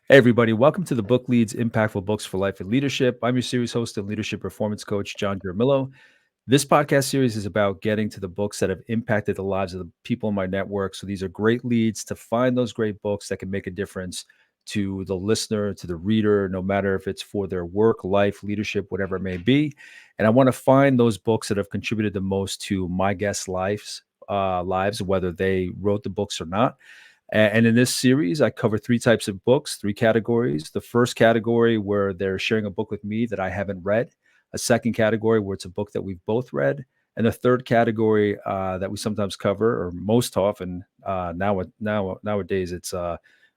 Hey, everybody. Welcome to the Book Leads Impactful Books for Life and Leadership. I'm your series host and leadership performance coach, John Jaramillo. This podcast series is about getting to the books that have impacted the lives of the people in my network. So these are great leads to find those great books that can make a difference to the listener, to the reader, no matter if it's for their work, life, leadership, whatever it may be. And I want to find those books that have contributed the most to my guests' lives, whether they wrote the books or not. And in this series, I cover three types of books, three categories. The first category where they're sharing a book with me that I haven't read, a second category where it's a book that we've both read, and the third category that we sometimes cover, or most often nowadays, it's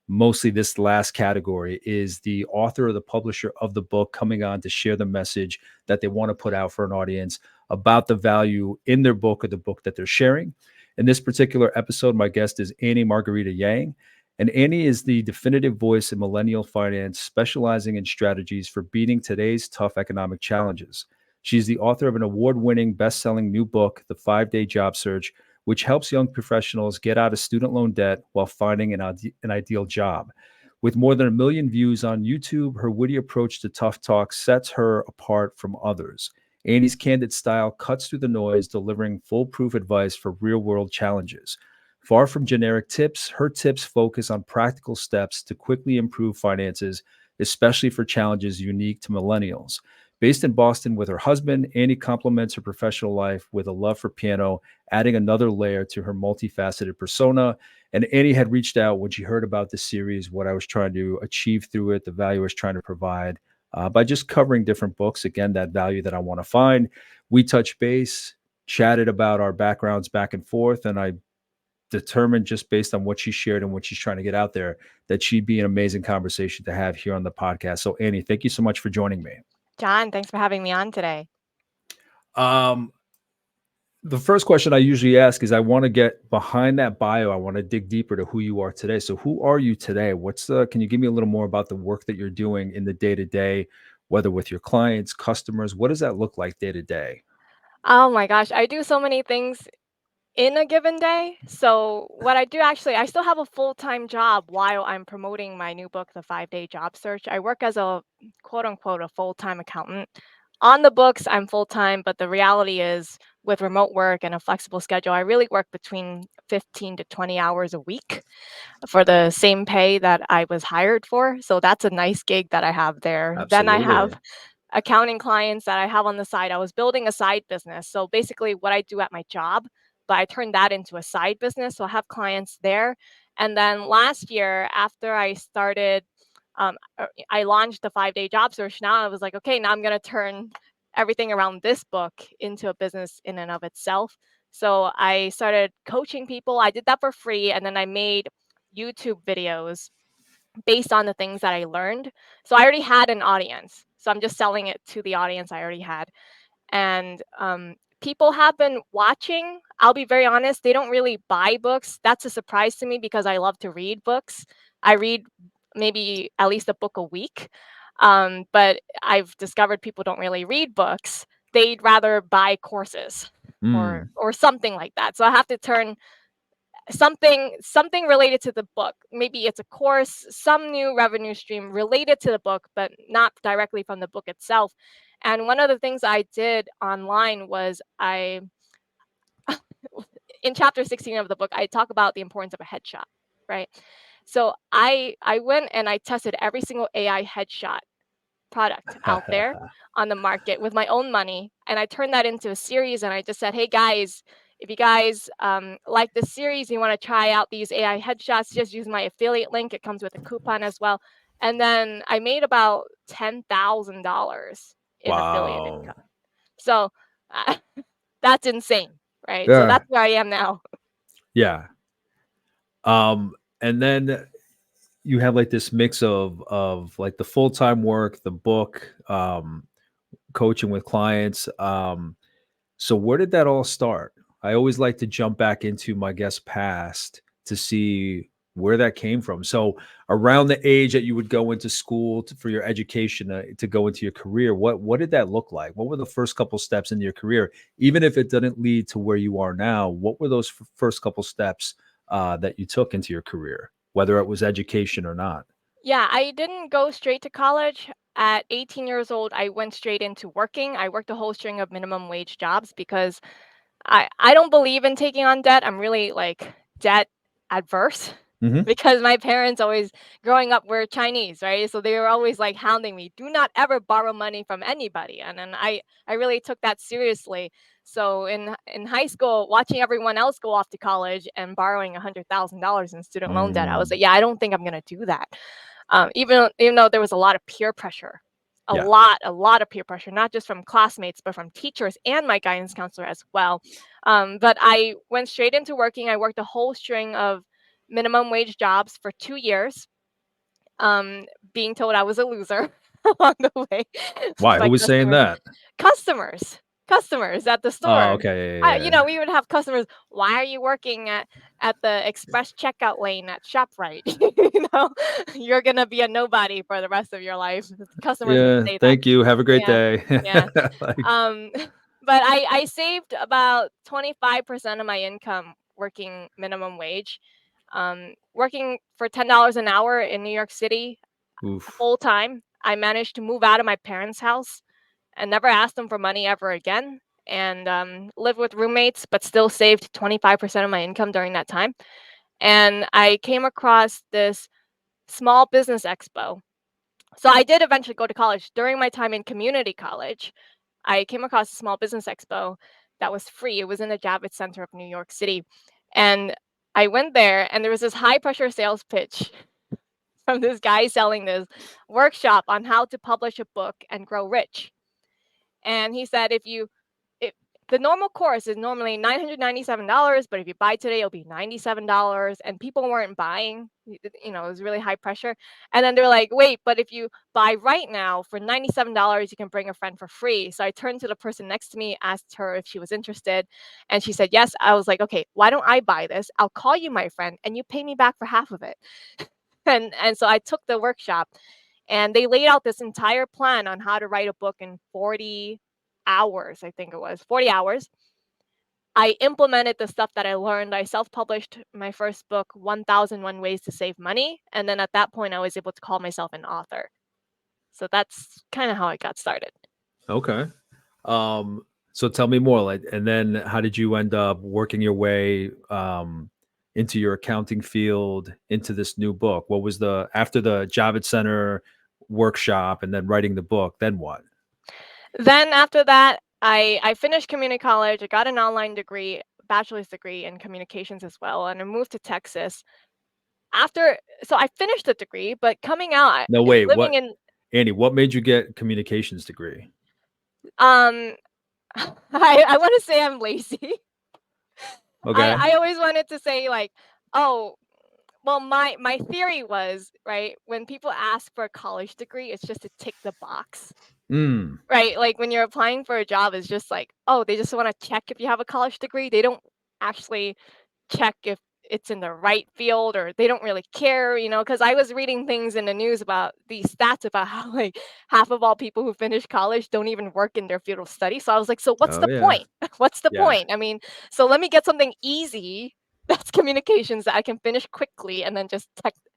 mostly this last category is the author or the publisher of the book coming on to share the message that they want to put out for an audience about the value in their book or the book that they're sharing. In this particular episode, my guest is Margarita Yang. And Annie is the definitive voice in millennial finance, specializing in strategies for beating today's tough economic challenges. She's the author of an award-winning, best-selling new book, The 5-Day Job Search, which helps young professionals get out of student loan debt while finding an ideal job. With more than 1 million views on YouTube, her witty approach to tough talk sets her apart from others. Annie's candid style cuts through the noise, delivering foolproof advice for real-world challenges. Far from generic tips, her tips focus on practical steps to quickly improve finances, especially for challenges unique to millennials. Based in Boston with her husband, Annie complements her professional life with a love for piano, adding another layer to her multifaceted persona. And Annie had reached out when she heard about this series, what I was trying to achieve through it, the value I was trying to provide by just covering different books. Again, that value that I want to find. We touched base, chatted about our backgrounds back and forth, and I determined just based on what she shared and what she's trying to get out there that she'd be an amazing conversation to have here on the podcast. So Annie, thank you so much for joining me. John, thanks for having me on today. Um, the first question I usually ask is I want to get behind that bio. I want to dig deeper to who you are today. So who are you today? Can you give me a little more about the work that you're doing in the day to day, whether with your clients, customers? What does that look like day to day? Oh my gosh, I do so many things in a given day. So, what I do actually, I still have a full-time job while I'm promoting my new book, The 5-Day Job Search. I work as a quote unquote a full-time accountant. On the books, I'm full-time, but the reality is with remote work and a flexible schedule, I really work between 15 to 20 hours a week for the same pay that I was hired for. So that's a nice gig that I have there. Then I have Absolutely. accounting clients that I have on the side. I was building a side business. So basically, what I do at my job, but I turned that into a side business. So I have clients there. And then last year, after I started, I launched the 5-Day Job Search. Now I was like, okay, now I'm going to turn everything around this book into a business in and of itself. So I started coaching people. I did that for free. And then I made YouTube videos based on the things that I learned. So I already had an audience. So I'm just selling it to the audience I already had. And people have been watching. I'll be very honest, they don't really buy books. That's a surprise to me because I love to read books. I read maybe at least a book a week. But I've discovered people don't really read books. They'd rather buy courses Mm. or something like that. So I have to turn something related to the book. Maybe it's a course, some new revenue stream related to the book, but not directly from the book itself. And one of the things I did online was I in chapter 16 of the book, I talk about the importance of a headshot, right? So I went and I tested every single AI headshot product out there on the market with my own money, and I turned that into a series. And I just said, hey guys, if you guys like this series, you want to try out these AI headshots, just use my affiliate link. It comes with a coupon as well. And then I made about $10,000 in affiliate Wow. income. So uh, that's insane, right? So Yeah. that's where I am now. Yeah. And then you have like this mix of like the full-time work, the book, coaching with clients. So where did that all start? I always like to jump back into my guest past to see where that came from. So around the age that you would go into school for your education to go into your career, what did that look like? What were the first couple steps in your career? Even if it didn't lead to where you are now, what were those first couple steps that you took into your career, whether it was education or not? Yeah, I didn't go straight to college. At 18 years old, I went straight into working. I worked a whole string of minimum wage jobs because I don't believe in taking on debt. I'm really, like, debt adverse Mhm. because my parents always growing up were Chinese, right? So they were always, like, hounding me, "Do not ever borrow money from anybody," and then I really took that seriously. So in high school, watching everyone else go off to college and borrowing $100,000 in student loan debt, I was Mm. like, "Yeah, I don't think I'm gonna do that." Even though there was a lot of peer pressure, Yeah. a lot of peer pressure, not just from classmates, but from teachers and my guidance counselor as well. But I went straight into working. I worked a whole string of minimum wage jobs for 2 years, um, being told I was a loser along the way Why? Who by was saying customers. that? Customers, customers at the Oh, store. okay. Yeah, yeah, We would have customers, "Why are you working at the express checkout lane at ShopRite?" You know? "You're gonna be a nobody for the rest of your life." yeah. Customers would Yeah, say that. thank you. Have a great Yeah, day. yeah. Like, Um, but I saved about 25% of my income working minimum wage. Working for $10 an hour in New York City oof. full time, I managed to move out of my parents' house and never asked them for money ever again, and lived with roommates, but still saved 25% of my income during that time. And I came across this small business expo. So I did eventually go to college. During my time in community college, I came across a small business expo that was free. It was in the Javits Center of New York City. And I went there, and there was this high pressure sales pitch from this guy selling this workshop on how to publish a book and grow rich. And he said, if the normal course is normally $997, but if you buy today, it'll be $97. And people weren't buying. It was really high pressure. And then they're like, wait, but if you buy right now for $97, you can bring a friend for free. So I turned to the person next to me, asked her if she was interested. And she said, yes. I was like, okay, why don't I buy this? I'll call you my friend and you pay me back for half of it. And so I took the workshop, and they laid out this entire plan on how to write a book in 40 hours, I think it was 40 hours. I implemented the stuff that I learned. I self-published my first book, 1001 Ways to Save Money, and then at that point I was able to call myself an author. So that's kind of how I got started. Okay. Um, so tell me more, like, and then how did you end up working your way into your accounting field, into this new book? What was the after the Javits Center workshop and then writing the book, then what? Then after that, I finished community college. I got an online degree, bachelor's degree in communications as well, and I moved to Texas. After So I finished the degree, but coming out, No, wait, living what in Andy, what made you get communications degree? um I want to say I'm lazy. Okay. I always wanted to say, like, oh, well, my theory was, right, when people ask for a college degree, it's just to tick the box. Mm. Right, like, when you're applying for a job, it's just like, oh, they just wanna check if you have a college degree. They don't actually check if it's in the right field, or they don't really care, because I was reading things in the news about these stats about how, like, half of all people who finish college don't even work in their field of study. So I was like, "So what's Oh the yeah. point? What's the Yeah. point?" I mean, so let me get something easy that's communications that I can finish quickly and then just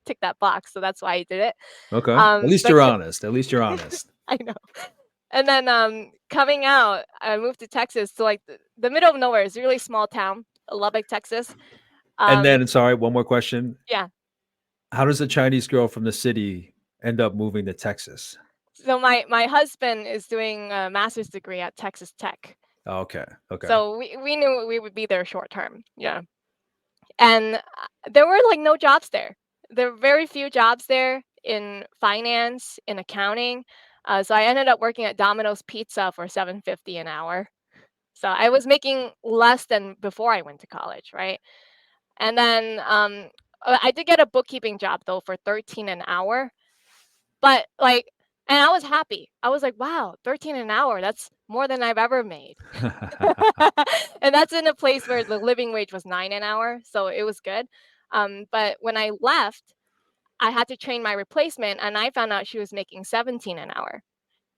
tick that box. So that's why I did it. Okay. At least But you're honest. At least you're honest. I know. And then, coming out, I moved to Texas to, like, the middle of nowhere. It's a really small town, Lubbock, Texas. And Um, then, sorry, one more question. yeah. How does a Chinese girl from the city end up moving to Texas? So my husband is doing a master's degree at Texas Tech. Oh, okay. Okay. So we knew we would be there short term. Yeah. And there were, like, no jobs there. There were very few jobs there in finance, in accounting. So I ended up working at Domino's Pizza for 7.50 an hour. So I was making less than before I went to college, right? And then, I did get a bookkeeping job though for 13 an hour, but, like, and I was happy. I was like, "Wow, 13 an hour, that's more than I've ever made." And that's in a place where the living wage was 9 an hour, so it was good. But when I left, I had to train my replacement, and I found out she was making 17 an hour.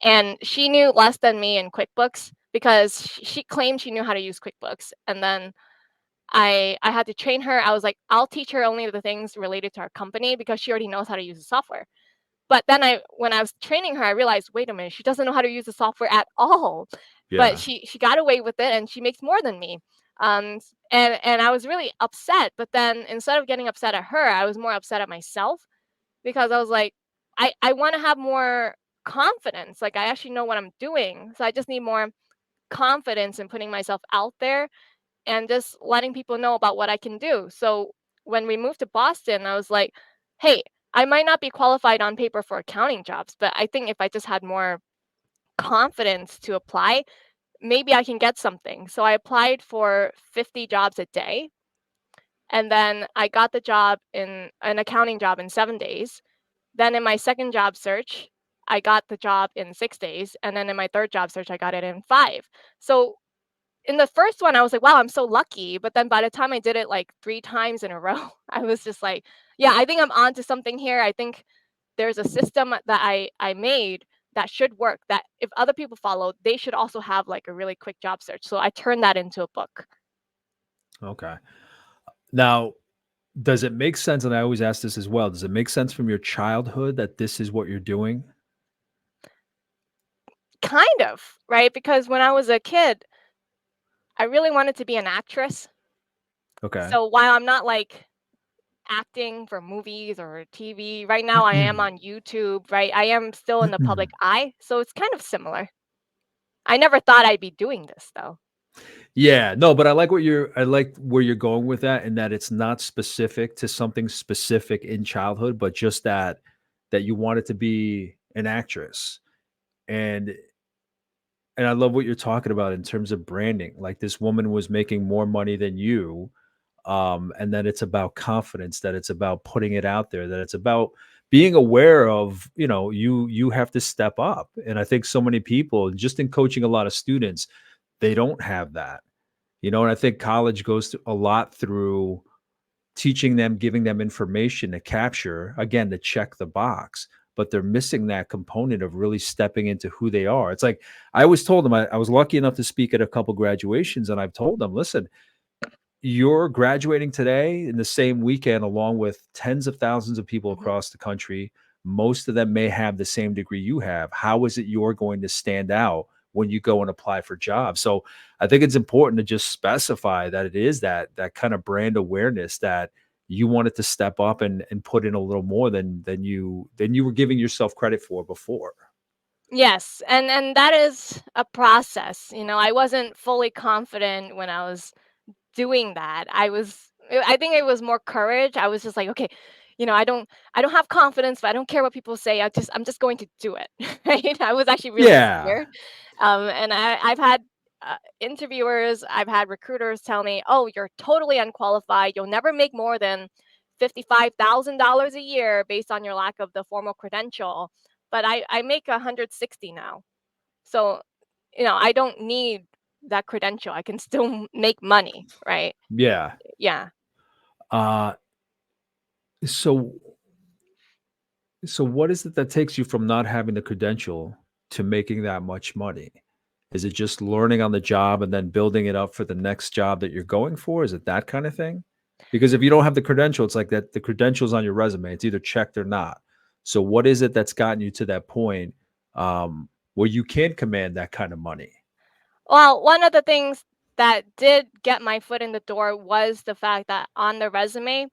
And she knew less than me in QuickBooks because she claimed she knew how to use QuickBooks, and then I had to train her. I was like, "I'll teach her only the things related to our company because she already knows how to use the software." But then when I was training her, I realized, wait a minute, she doesn't know how to use the software at all. But Yeah. she got away with it, and she makes more than me. And I was really upset. But then instead of getting upset at her, I was more upset at myself because I was like, I want to have more confidence. Like I actually know what I'm doing, so I just need more confidence in putting myself out there and just letting people know about what I can do. So when we moved to Boston, I was like, hey, I might not be qualified on paper for accounting jobs, but I think if I just had more confidence to apply, maybe I can get something. So I applied for 50 jobs a day. And then I got the job in an accounting job in 7 days. Then in my second job search, I got the job in 6 days. And then in my third job search, I got it in five. So in the first one, I was like, "Wow, I'm so lucky." But then by the time I did it like 3 times in a row, I was just like, "Yeah, I think I'm onto something here. I think there's a system that I made that should work, that if other people follow, they should also have like a really quick job search." So I turned that into a book. Okay. Now, does it make sense, and I always ask this as well, does it make sense from your childhood that this is what you're doing? Kind of, right? Because when I was a kid, I really wanted to be an actress. Okay. So while I'm not like acting for movies or TV. Right now, I am on YouTube, right? I am still in the public eye, so it's kind of similar. I never thought I'd be doing this though. Yeah, no, but I like where you're going with that, and that it's not specific to something specific in childhood, but just that you wanted to be an actress. And I love what you're talking about in terms of branding. Like this woman was making more money than you, and that it's about confidence, that it's about putting it out there, that it's about being aware of, you have to step up. And I think so many people, just in coaching a lot of students, they don't have that. And I think college goes a lot through teaching them, giving them information to capture, again, to check the box, but they're missing that component of really stepping into who they are. It's like I always told them, I was lucky enough to speak at a couple graduations, and I've told them, listen, you're graduating today in the same weekend along with tens of thousands of people Mhm. across the country. Most of them may have the same degree you have. How is it you're going to stand out when you go and apply for jobs? So I think it's important to just specify that it is that kind of brand awareness, that you wanted to step up and put in a little more than you were giving yourself credit for before. Yes, and that is a process. I wasn't fully confident when I was doing that. I think it was more courage. I was just like, "Okay, I don't have confidence, but I don't care what people say. I'm just going to do it." Right? I was actually really Yeah. scared. And I've had interviewers, I've had recruiters tell me, "Oh, you're totally unqualified. You'll never make more than $55,000 a year based on your lack of the formal credential." But I make 160 now. So, I don't need that credential. I can still make money, right? Yeah. Yeah. Uh so So what is it that takes you from not having the credential to making that much money? Is it just learning on the job and then building it up for the next job that you're going for? Is it that kind of thing? Because if you don't have the credential, it's like that the credential's on your resume. It's either checked or not. So what is it that's gotten you to that point where you can command that kind of money? Well, one of the things that did get my foot in the door was the fact that on the resume,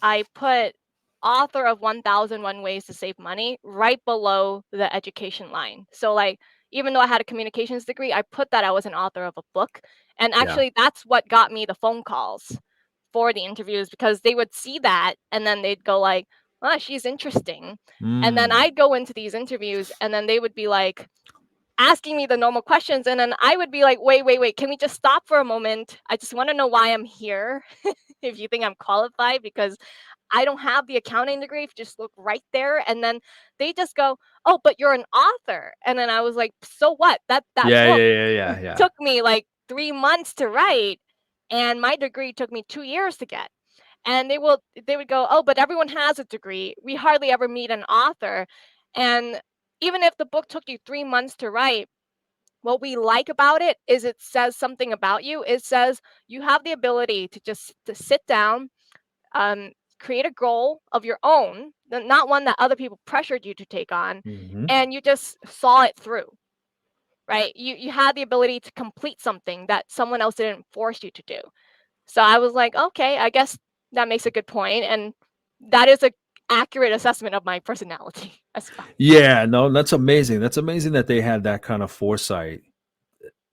I put author of 1001 ways to save money right below the education line. So like even though I had a communications degree, I put that I was an author of a book. And Yeah. actually that's what got me the phone calls for the interviews because they would see that and then they'd go like, "Oh, she's interesting." And then Mm. I'd go into these interviews and then they would be like asking me the normal questions and then I would be like, "Wait, wait, wait, can we just stop for a moment? I just want to know why I'm here." If you think I'm qualified because I don't have the accounting degree, if you just look right there. And then they just go, "Oh, but you're an author." And then I was like, "So what? That Yeah, book yeah, yeah, yeah, yeah. took me like 3 months to write, and my degree took me 2 years to get." And they would go, "Oh, but everyone has a degree. We hardly ever meet an author." And even if the book took you 3 months to write, what we like about it is it says something about you. It says you have the ability to just to sit down, um, create a goal of your own, not one that other people pressured you to take on, Mhm. and you just saw it through, right? You had the ability to complete something that someone else didn't force you to do. So I was like, okay, I guess that makes a good point, and that is a accurate assessment of my personality as well. Yeah, no, that's amazing. That's amazing that they had that kind of foresight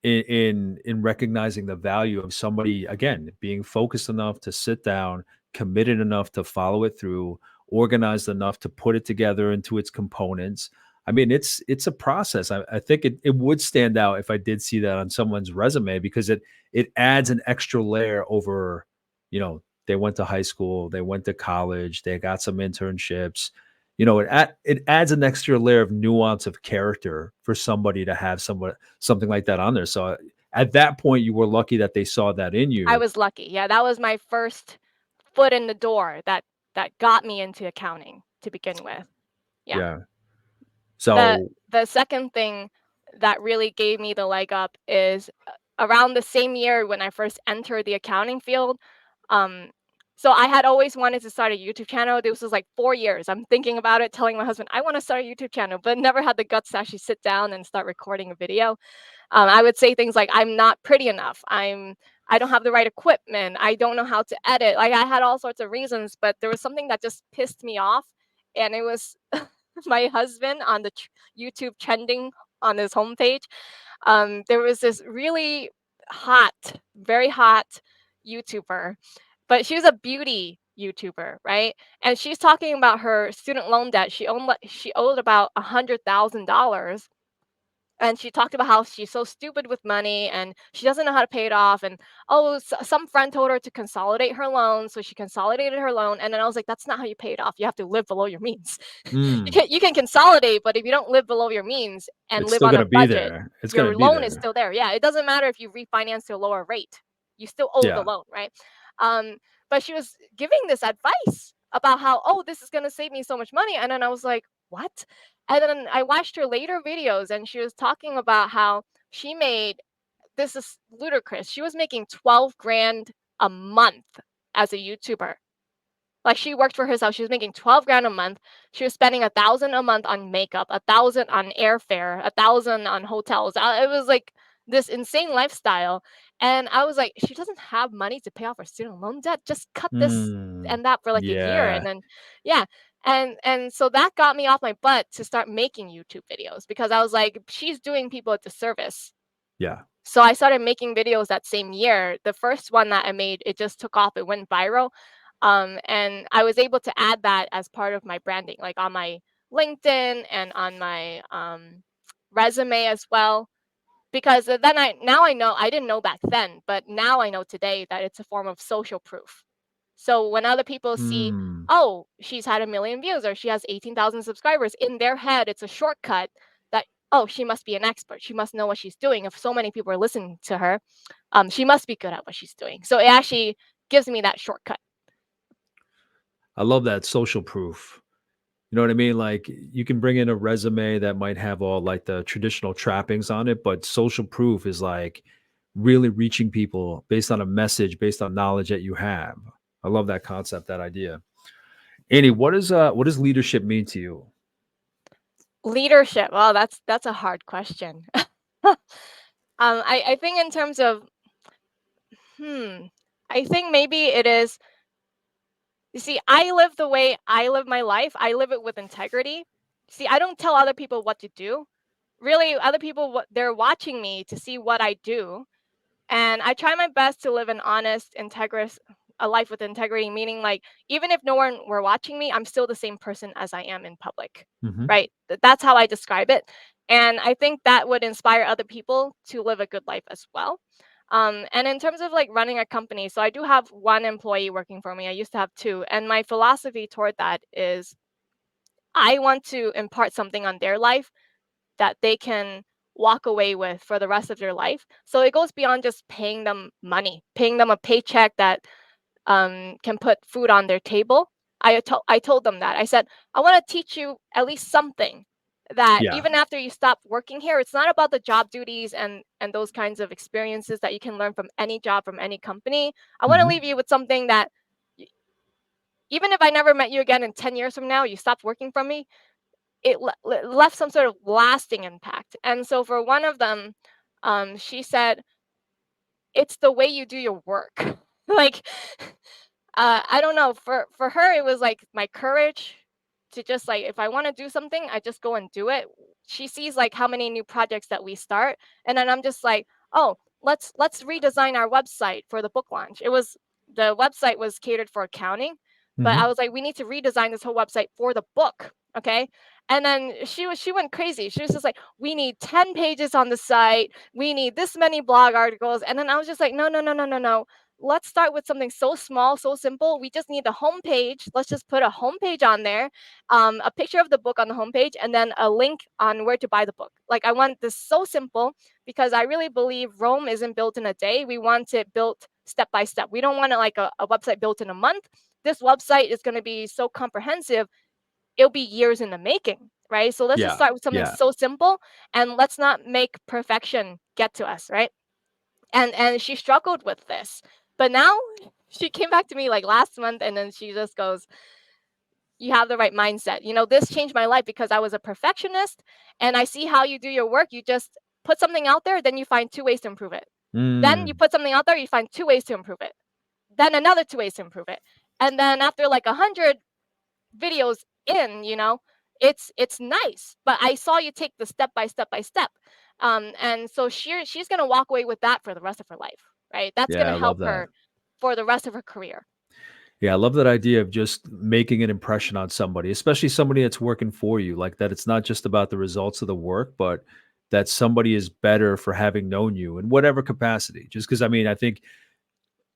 in recognizing the value of somebody, again, being focused enough to sit down, committed enough to follow it through, organized enough to put it together into its components. I mean, it's a process. I think it would stand out if I did see that on someone's resume, because it adds an extra layer over, they went to high school, they went to college, they got some internships. It adds an extra layer of nuance of character for somebody to have something like that on there. So at that point, you were lucky that they saw that in I you. was lucky. Yeah, that was my first foot in the door that got me into accounting to begin with. Yeah. Yeah. The So, the second thing that really gave me the leg up is around the same year when I first entered the accounting field. Um, so I had always wanted to start a YouTube channel. This was like 4 years. I'm thinking about it, telling my husband, "I wanna start a YouTube channel," but never had the guts to actually sit down and start recording a video. I would say things like, "I'm not pretty enough. I don't have the right equipment. I don't know how to edit." Like, I had all sorts of reasons, but there was something that just pissed me off, and it was my husband on the YouTube trending on his homepage. There was this really hot, very hot YouTuber, but she was a beauty YouTuber, right? And she's talking about her student loan debt. She owed about $100,000, and she talked about how she's so stupid with money and she doesn't know how to pay it off. And oh, some friend told her to consolidate her loan, so she consolidated her loan. And then I was like, that's not how you pay it off. You have to live below your means. you mm, can you can consolidate, but if you don't live below your means and it's live still on going a to be budget, there. It's going to your be loan is there. still there. Yeah, it doesn't matter if you refinance to a lower rate, you still owe the Yeah. loan, right? um but she was giving this advice about how, oh, this is going to save me so much money, and then I was like, what? And then I watched her later videos, and she was talking about how she made, this is ludicrous, she was making 12 grand a month as a YouTuber. Like, she worked for herself, she was making 12 grand a month. She was spending 1,000 a month on makeup, 1,000 on airfare, 1,000 on hotels. It was like this insane lifestyle. And I was like, she doesn't have money to pay off her student loan debt. Just cut this Mm, and that for like a year. yeah. And then, yeah. And so that got me off my butt to start making YouTube videos, because I was like, she's doing people a disservice. Yeah. So I started making videos that same year. The first one that I made, it just took off. It went viral. And I was able to add that as part of my branding, like on my LinkedIn and on my resume as well. Because then now I know, I didn't know back then, but now I know today that it's a form of social proof. So when other people see, Mm. oh, she's had 1 million views or she has 18,000 subscribers, in their head, it's a shortcut that, oh, she must be an expert. She must know what she's doing. If so many people are listening to her, she must be good at what she's doing. So it actually gives me that shortcut. I love that social proof. You know what I mean? Like, you can bring in a resume that might have all like the traditional trappings on it, but social proof is like really reaching people based on a message, based on knowledge that you have. I love that concept, that idea. Annie, what does leadership mean to you? Leadership. Well, that's a hard question. I think in terms of, hmm, I think maybe it is. You see, I live the way I live my life. I live it with integrity. See, I don't tell other people what to do. Really, other people, what they're watching me to see what I do, and I try my best to live an honest, integrous, a life with integrity. Meaning, like, even if no one were watching me, I'm still the same person as I am in public, Mhm. right? That's how I describe it, and I think that would inspire other people to live a good life as well. And in terms of like running a company, so I do have one employee working for me. I used to have two, and my philosophy toward that is I want to impart something on their life that they can walk away with for the rest of their life. So it goes beyond just paying them money, paying them a paycheck that can put food on their table. I told them that. I said, I want to teach you at least something that Yeah. even after you stop working here, it's not about the job duties and those kinds of experiences that you can learn from any job, from any company. I want to Mhm. leave you with something that Even if I never met you again in 10 years from now, you stopped working from me, it left some sort of lasting impact. And so for one of them, she said, "It's the way you do your work." Like, I don't know, for her, it was, like, my courage to just, like, if I wanna do something, I just go and do it. She sees, like, how many new projects that we start, and then I'm just like, "Oh, let's redesign our website for the book launch." The website was catered for accounting, but I Mhm. was like, "We need to redesign this whole website for the book, okay?" And then she went crazy. She was just like, "We need 10 pages on the site. We need this many blog articles." And then I was just like, "No, no, no, no, no, no. Let's start with something so small, so simple. We just need the homepage. Let's just put a homepage on there, a picture of the book on the homepage, and then a link on where to buy the book." Like, I want this so simple because I really believe Rome isn't built in a day. We want it built step by step. We don't want it like a website built in a month. This website is going to be so comprehensive, it'll be years in the making, right? So let's just Yeah. start with something Yeah. so simple and let's not make perfection get to us, right? And she struggled with this. But now she came back to me like last month and then she just goes, "You have the right mindset. You know, this changed my life because I was a perfectionist and I see how you do your work. You just put something out there, then you find two ways to improve it. Then you Mm. put something out there, you find two ways to improve it. Then another two ways to improve it. And then after like 100 videos in, it's nice, but I saw you take the step by step by step." And so she's gonna walk away with that for the rest of her life, right? That's Yeah, gonna I help love that. her for the rest of her career. Yeah, I love that idea of just making an impression on somebody, especially somebody that's working for you. Like that it's not just about the results of the work, but that somebody is better for having known you in whatever capacity. Just because I mean, I think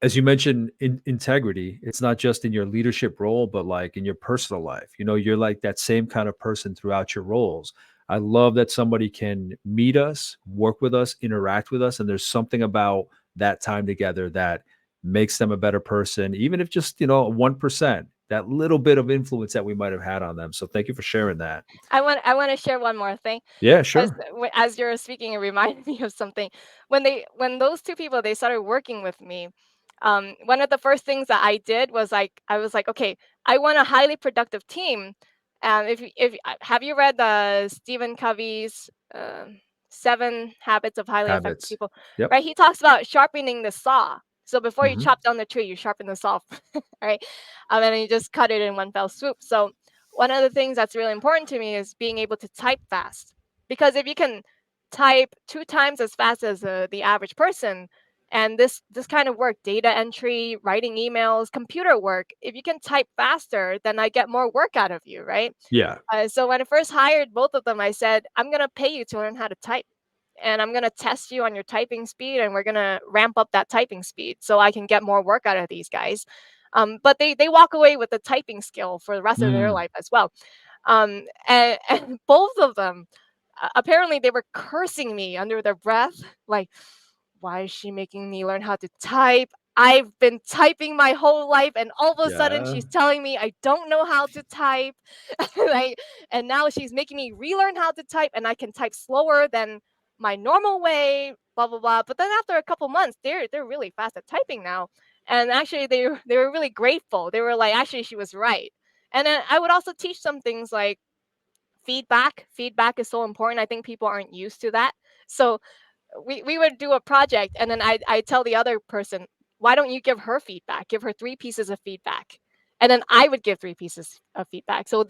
as you mentioned integrity, it's not just in your leadership role, but like in your personal life. You're like that same kind of person throughout your roles. I love that somebody can meet us, work with us, interact with us, and there's something about that time together that makes them a better person, even if just 1%, that little bit of influence that we might have had on them. So thank you for sharing that. I want to share one more thing. Yeah, As sure. as you're speaking, it reminded me of something. When those two people they started working with me, one of the first things that I did was like I was like, okay, I want a highly productive team. Have you read the Stephen Covey's Seven Habits of Highly Effective Habits. People? Yep. Right, he talks about sharpening the saw. So before you Hmm. chop down the tree, you sharpen the saw, right? And you just cut it in one fell swoop. So one of the things that's really important to me is being able to type fast. Because if you can type 2 times as fast as the average person, and this kind of work, data entry, writing emails, computer work, if you can type faster, then I get more work out of you, right? Yeah. So when I first hired both of them, I said, "I'm gonna pay you to learn how to type, and I'm gonna test you on your typing speed, and we're gonna ramp up that typing speed so I can get more work out of these guys." But they walk away with the typing skill for the rest of their Mm. life as well. And both of them, apparently, they were cursing me under their breath, like, "Why is she making me learn how to type? I've been typing my whole life, and all of a sudden Yeah. she's telling me I don't know how to type." Like, and now she's making me relearn how to type, and I can type slower than my normal way, blah blah blah. But then after a couple months, they're really fast at typing now, and actually they were really grateful. They were like, actually, she was right. And then I would also teach some things like feedback. Feedback is so important. I think people aren't used to that. So we would do a project and then I tell the other person, why don't you give her feedback? Give her 3 pieces of feedback. And then I would give 3 pieces of feedback. So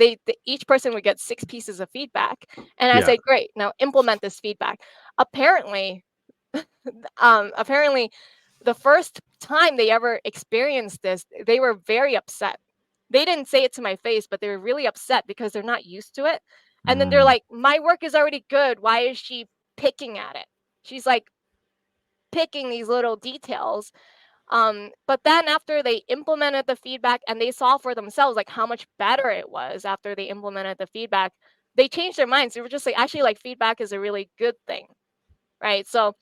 each person would get 6 pieces of feedback. And I Yeah. say, great, now implement this feedback. Apparently, apparently the first time they ever experienced this, they were very upset. They didn't say it to my face, but they were really upset because they're not used to it. And then they're Mm. like, my work is already good. Why is she picking at it? She's like picking these little details. But then after they implemented the feedback and they saw for themselves like how much better it was after they implemented the feedback, they changed their minds. They were just like, actually, like feedback is a really good thing, right? So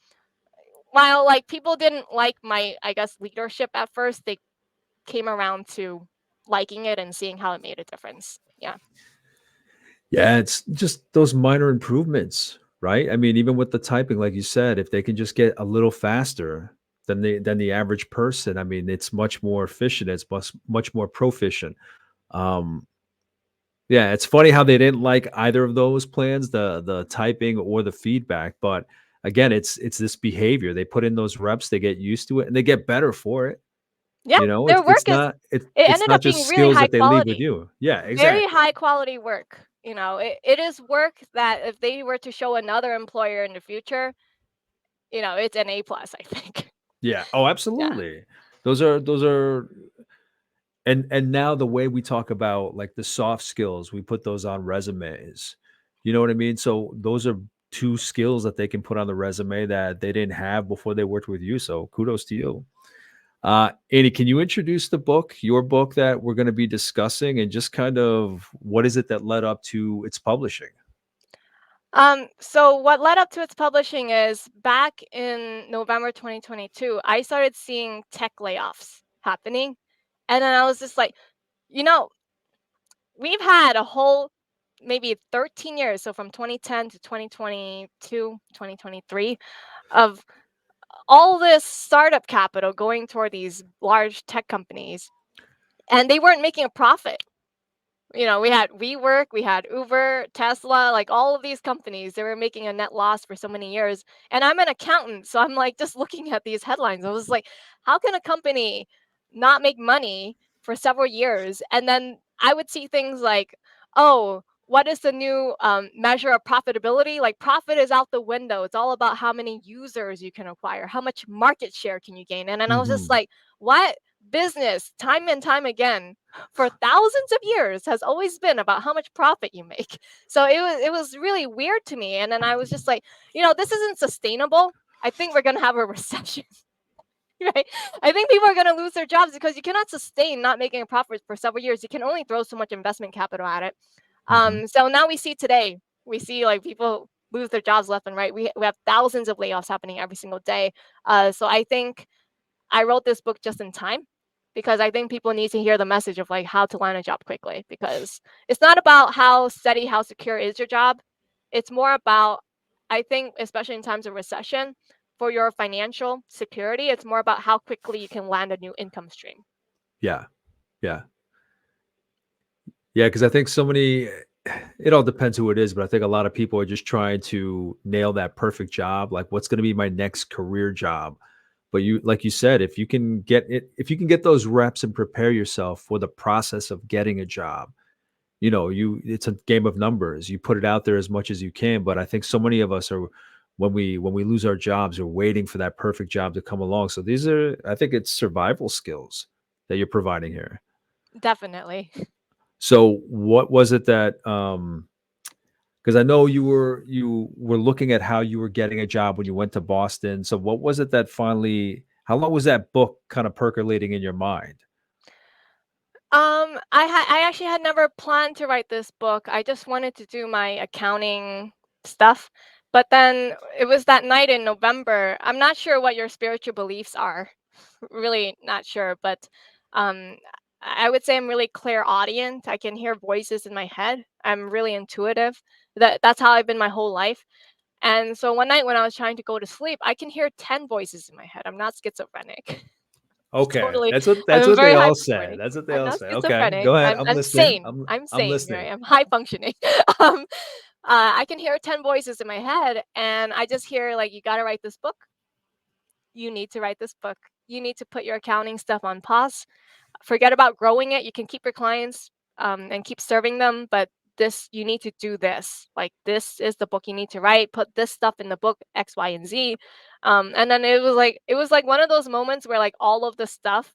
while like people didn't like my, I guess, leadership at first, they came around to liking it and seeing how it made a difference. Yeah. Yeah, it's just those minor improvements, right? I mean, even with the typing, like you said, if they can just get a little faster, than the average person. I mean, it's much more efficient. It's much more proficient. Um, yeah, it's funny how they didn't like either of those plans, the typing or the feedback. But again, it's this behavior. They put in those reps, they get used to it, and they get better for it. Yeah, It's their it's work is not it, it it's ended not up just being really skills high that they leave with quality. you. Yeah, Very exactly. high quality work. It is work that if they were to show another employer in the future, it's an A plus, I think. Yeah. Oh, Yeah. absolutely. Those are and now the way we talk about like the soft skills, we put those on resumes. You know what I mean? So those are two skills that they can put on the resume that they didn't have before they worked with you. So kudos to you. Andy, can you introduce your book that we're going to be discussing, and just kind of what is it that led up to its publishing? So what led up to its publishing is back in November 2022, I started seeing tech layoffs happening. And then I was just like, you know, we've had a whole maybe 13 years, so from 2010 to 2022, 2023, of all this startup capital going toward these large tech companies, and they weren't making a profit. We had WeWork, we had Uber, Tesla, like all of these companies, they were making a net loss for so many years. And I'm an accountant, so I'm like just looking at these headlines. I was like, how can a company not make money for several years? And then I would see things like, oh, what is the new measure of profitability? Like, profit is out the window. It's all about how many users you can acquire, how much market share can you gain. And then I was just Hmm. like, what? Business, time and time again, for thousands of years has always been about how much profit you make. So it was really weird to me. And then I was just like, this isn't sustainable. I think we're gonna have a recession. Right? I think people are gonna lose their jobs because you cannot sustain not making a profit for several years. You can only throw so much investment capital at it. Hmm. So now we see today, we see like people lose their jobs left and right. We have thousands of layoffs happening every single day. So I think I wrote this book just in time because I think people need to hear the message of like how to land a job quickly, because it's not about how steady, how secure is your job. It's more about, I think, especially in times of recession, for your financial security, it's more about how quickly you can land a new income stream. Yeah. Yeah. Yeah. Because I think so many. It all depends who it is, but I think a lot of people are just trying to nail that perfect job. Like, what's going to be my next career job? But you, like you said, if you can get those reps and prepare yourself for the process of getting a job, it's a game of numbers. You put it out there as much as you can. But I think so many of us are, when we lose our jobs, are waiting for that perfect job to come along. So I think it's survival skills that you're providing here. Definitely. So what was it that, because I know you were looking at how you were getting a job when you went to Boston. So what was it that finally, how long was that book kind of percolating in your mind? I actually had never planned to write this book. I just wanted to do my accounting stuff. But then it was that night in November. I'm not sure what your spiritual beliefs are. Really not sure, but um I would say I'm really clairaudient. I can hear voices in my head. I'm really intuitive. That's how I've been my whole life. And so one night when I was trying to go to sleep, I can hear 10 voices in my head. I'm not schizophrenic. Okay, Totally. that's I'm what they very high all say. functioning. That's what they I'm all not say. Okay, schizophrenic. go ahead. I'm I'm I'm listening. sane. I'm I'm sane, right? listening. I'm high functioning. um, I can hear 10 voices in my head, and I just hear like, you got to write this book. You need to write this book. You need to put your accounting stuff on pause. Forget about growing it. You can keep your clients and keep serving them, but this, you need to do this. Like, this is the book you need to write. Put this stuff in the book, X, Y, and Z. And then it was like one of those moments where like all of the stuff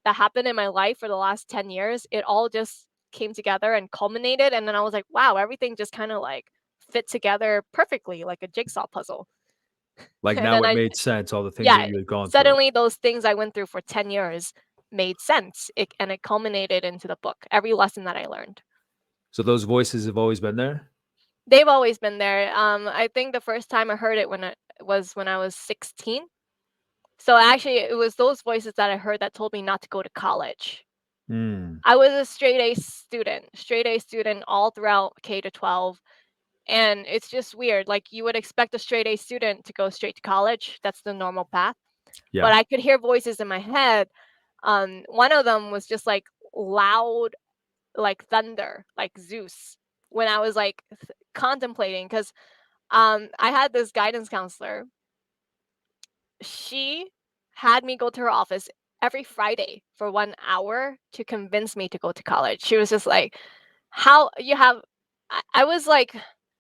that happened in my life for the last 10 years, it all just came together and culminated. And then I was like, wow, everything just kind of like fit together perfectly, like a jigsaw puzzle. Like, And now then it I, made sense, all the things that yeah, you had gone through. suddenly those things I went through for 10 years made sense. And it culminated into the book, every lesson that I learned. So those voices have always been there? They've always been there. I think the first time I heard it was when I was 16. So actually, it was those voices that I heard that told me not to go to college. Mm. I was a straight A student all throughout K to 12. And it's just weird. Like, you would expect a straight A student to go straight to college. That's the normal path. but Yeah. I could hear voices in my head. One of them was just like loud, like thunder, like Zeus, when I was like contemplating, because I had this guidance counselor. She had me go to her office every Friday for 1 hour to convince me to go to college. She was just like, how you have I was like,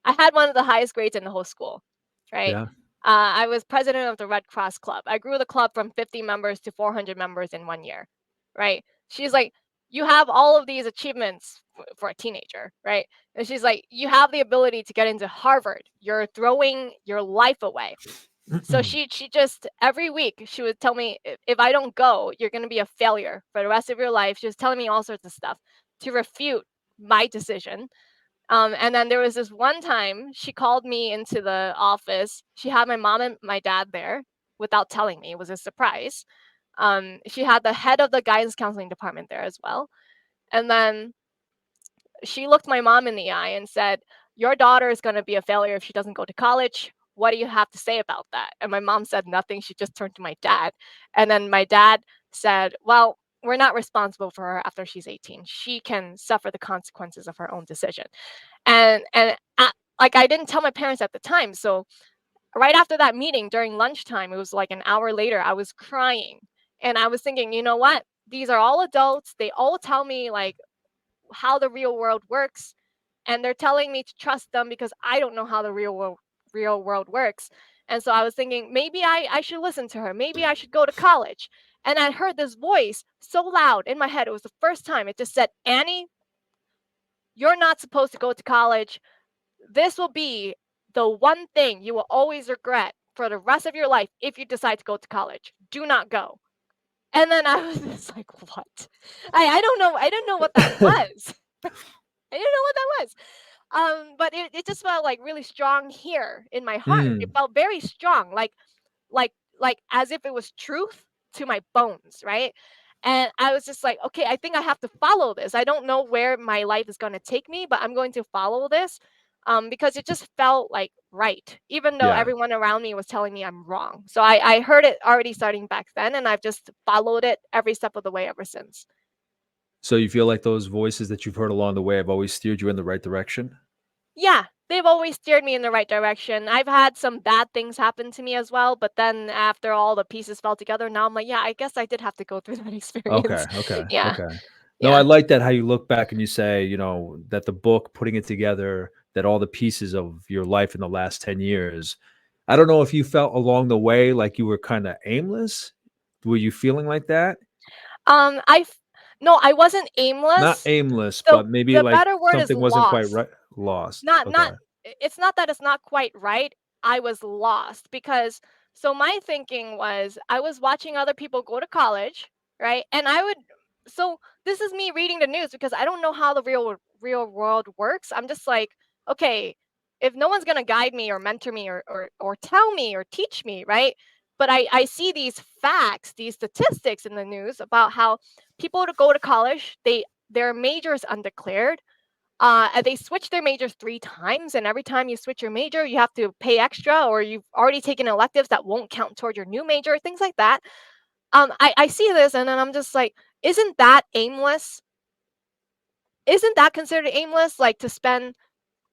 I had one of the highest grades in the whole school, right? Yeah. I was president of the Red Cross Club. I grew the club from 50 members to 400 members in 1 year, right? She's like, you have all of these achievements for a teenager, right? And she's like, you have the ability to get into Harvard. You're throwing your life away. So she just every week she would tell me, if I don't go, you're going to be a failure for the rest of your life. She was telling me all sorts of stuff to refute my decision. And then there was this one time she called me into the office. She had my mom and my dad there without telling me. It was a surprise. She had the head of the guidance counseling department there as well. And then she looked my mom in the eye and said, your daughter is going to be a failure if she doesn't go to college. What do you have to say about that? And my mom said nothing. She just turned to my dad. And then my dad said, well, we're not responsible for her after she's 18. She can suffer the consequences of her own decision. Like, I didn't tell my parents at the time. So right after that meeting during lunchtime, it was like an hour later, I was crying. And I was thinking, you know what? These are all adults. They all tell me like how the real world works, and they're telling me to trust them because I don't know how the real world works. And so I was thinking, maybe I should listen to her. Maybe I should go to college. And I heard this voice so loud in my head. It was the first time. It just said, Annie, you're not supposed to go to college. This will be the one thing you will always regret for the rest of your life if you decide to go to college. Do not go. And then I was just like, what? I don't know. I didn't know what that was. I didn't know what that was. But it just felt like really strong here in my heart. It Mm. felt very strong, like like as if it was truth to my bones, right? And I was just like, okay, I think I have to follow this. I don't know where my life is going to take me, but I'm going to follow this, because it just felt like right, even though Yeah. everyone around me was telling me I'm wrong. So I heard it already starting back then, and I've just followed it every step of the way ever since. So you feel like those voices that you've heard along the way have always steered you in the right direction? Yeah, they've always steered me in the right direction. I've had some bad things happen to me as well, but then after all the pieces fell together, now I'm like, yeah, I guess I did have to go through that Okay, experience. okay, Yeah, okay. No, I yeah. like that how you look back and you say, that the book, putting it together, that all the pieces of your life in the last 10 years. I don't know if you felt along the way like you were kinda aimless? Were you feeling like that? I f No, I wasn't Not aimless. aimless, The but maybe, the like, better word is something wasn't quite lost. right lost. Not Okay. it's not that it's not quite right. I was lost because so my thinking was I was watching other people go to college, right? And I would so this is me reading the news because I don't know how the real world works. I'm just like, okay, if no one's gonna guide me or mentor me or tell me or teach me, right? But I see these facts, these statistics in the news about how people to go to college, their majors undeclared, and they switch their majors 3 times, and every time you switch your major, you have to pay extra, or you've already taken electives that won't count toward your new major, things like that. I see this, and then I'm just like, isn't that aimless? Isn't that considered aimless? Like to spend,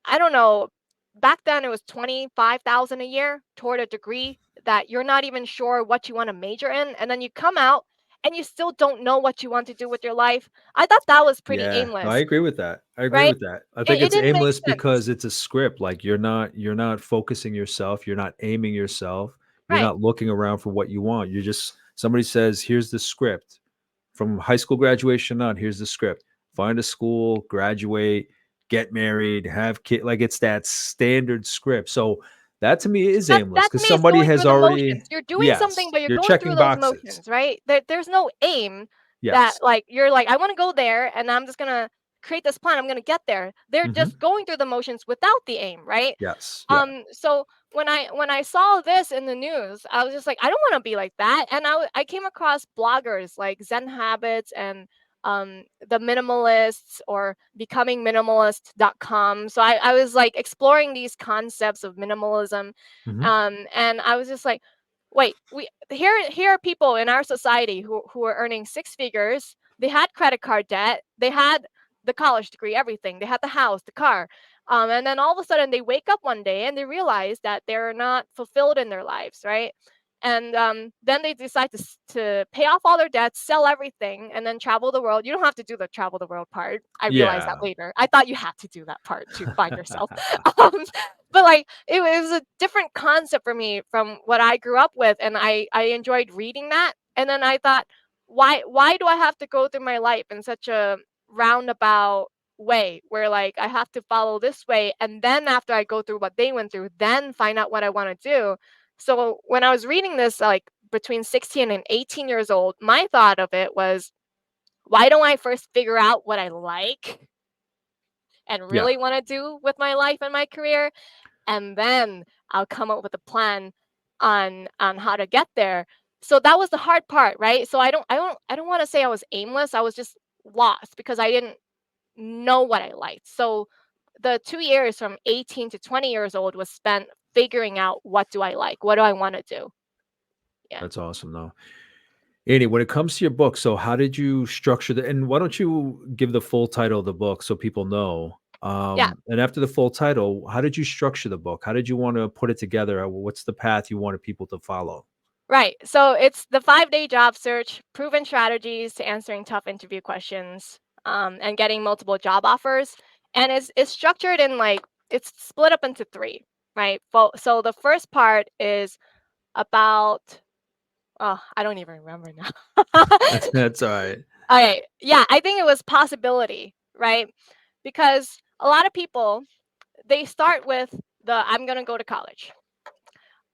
I don't know, back then it was 25,000 a year toward a degree that you're not even sure what you want to major in, and then you come out and you still don't know what you want to do with your life. I thought that was pretty Yeah. No, I aimless, agree with that. I agree right? with that. I think It it's didn't make aimless sense. because it's a script. Like, you're not focusing yourself, you're not aiming yourself, you're Right. not looking around for what you want. You're just somebody says, "Here's the script. From high school graduation on, here's the script. Find a school, graduate, get married, have kid." Like, it's that standard script. So, that to me is aimless That to because me is somebody going through has the already. motions. You're doing something, Yes, but you're you're going through checking those boxes. motions, right? There's no aim that Yes. like you're like, I want to go there and I'm just gonna create this plan. I'm gonna get there. They're Mhm. just going through the motions without the aim, right? Yes. Yeah. So when I saw this in the news, I was just like, I don't want to be like that. And I came across bloggers like Zen Habits and the minimalists or becomingminimalist.com. So I was like exploring these concepts of minimalism. Mhm. And I was just like, wait, we here are people in our society who are earning six figures. They had credit card debt. They had the college degree, everything. They had the house, the car. And then all of a sudden they wake up one day and they realize that they're not fulfilled in their lives, right? And then they decide to pay off all their debts, sell everything, and then travel the world. You don't have to do the travel the world part. I realized that Yeah. later. I thought you had to do that part to find yourself. um, but like it was a different concept for me from what I grew up with, and I enjoyed reading that. And then I thought, why do I have to go through my life in such a roundabout way where like I have to follow this way, and then after I go through what they went through, then find out what I want to do. So when I was reading this, like between 16 and 18 years old, my thought of it was, why don't I first figure out what I like and Yeah. really want to do with my life and my career, and then I'll come up with a plan on how to get there. So that was the hard part, right? So I don't want to say I was aimless. I was just lost because I didn't know what I liked. So the 2 years from 18 to 20 years old was spent figuring out, what do I like? What do I want to do? Yeah. That's awesome, though. Andy, when it comes to your book, so how did you structure the and why don't you give the full title of the book so people know? Yeah. And after the full title, how did you structure the book? How did you want to put it together? What's the path you wanted people to follow? Right. So it's the 5-day job search, proven strategies to answering tough interview questions, and getting multiple job offers. And it's structured in like, it's split up into three, right? So the first part is about, oh, I don't even remember now. That's all right. Okay. Yeah, I think it was possibility, right? Because a lot of people, they start with the I'm gonna go to college,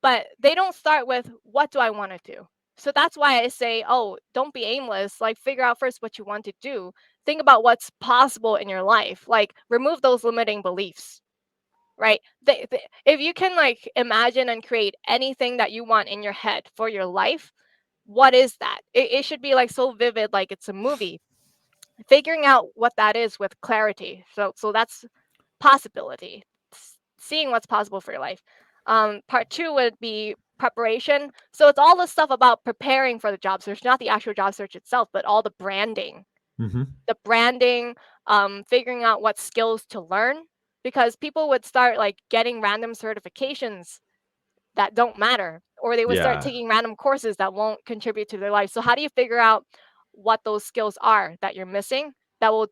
but they don't start with what do I want to do. So that's why I say, oh, don't be aimless. Like, figure out first what you want to do. Think about what's possible in your life. Like, remove those limiting beliefs, right? If you can like imagine and create anything that you want in your head for your life, what is that? It should be like so vivid, like it's a movie. Figuring out what that is with clarity. So that's possibility, seeing what's possible for your life. Part two would be preparation. So it's all the stuff about preparing for the job search, not the actual job search itself, but all the branding, Hmm. the branding, figuring out what skills to learn, because people would start like getting random certifications that don't matter, or they would start Yeah. taking random courses that won't contribute to their life. So how do you figure out what those skills are that you're missing that will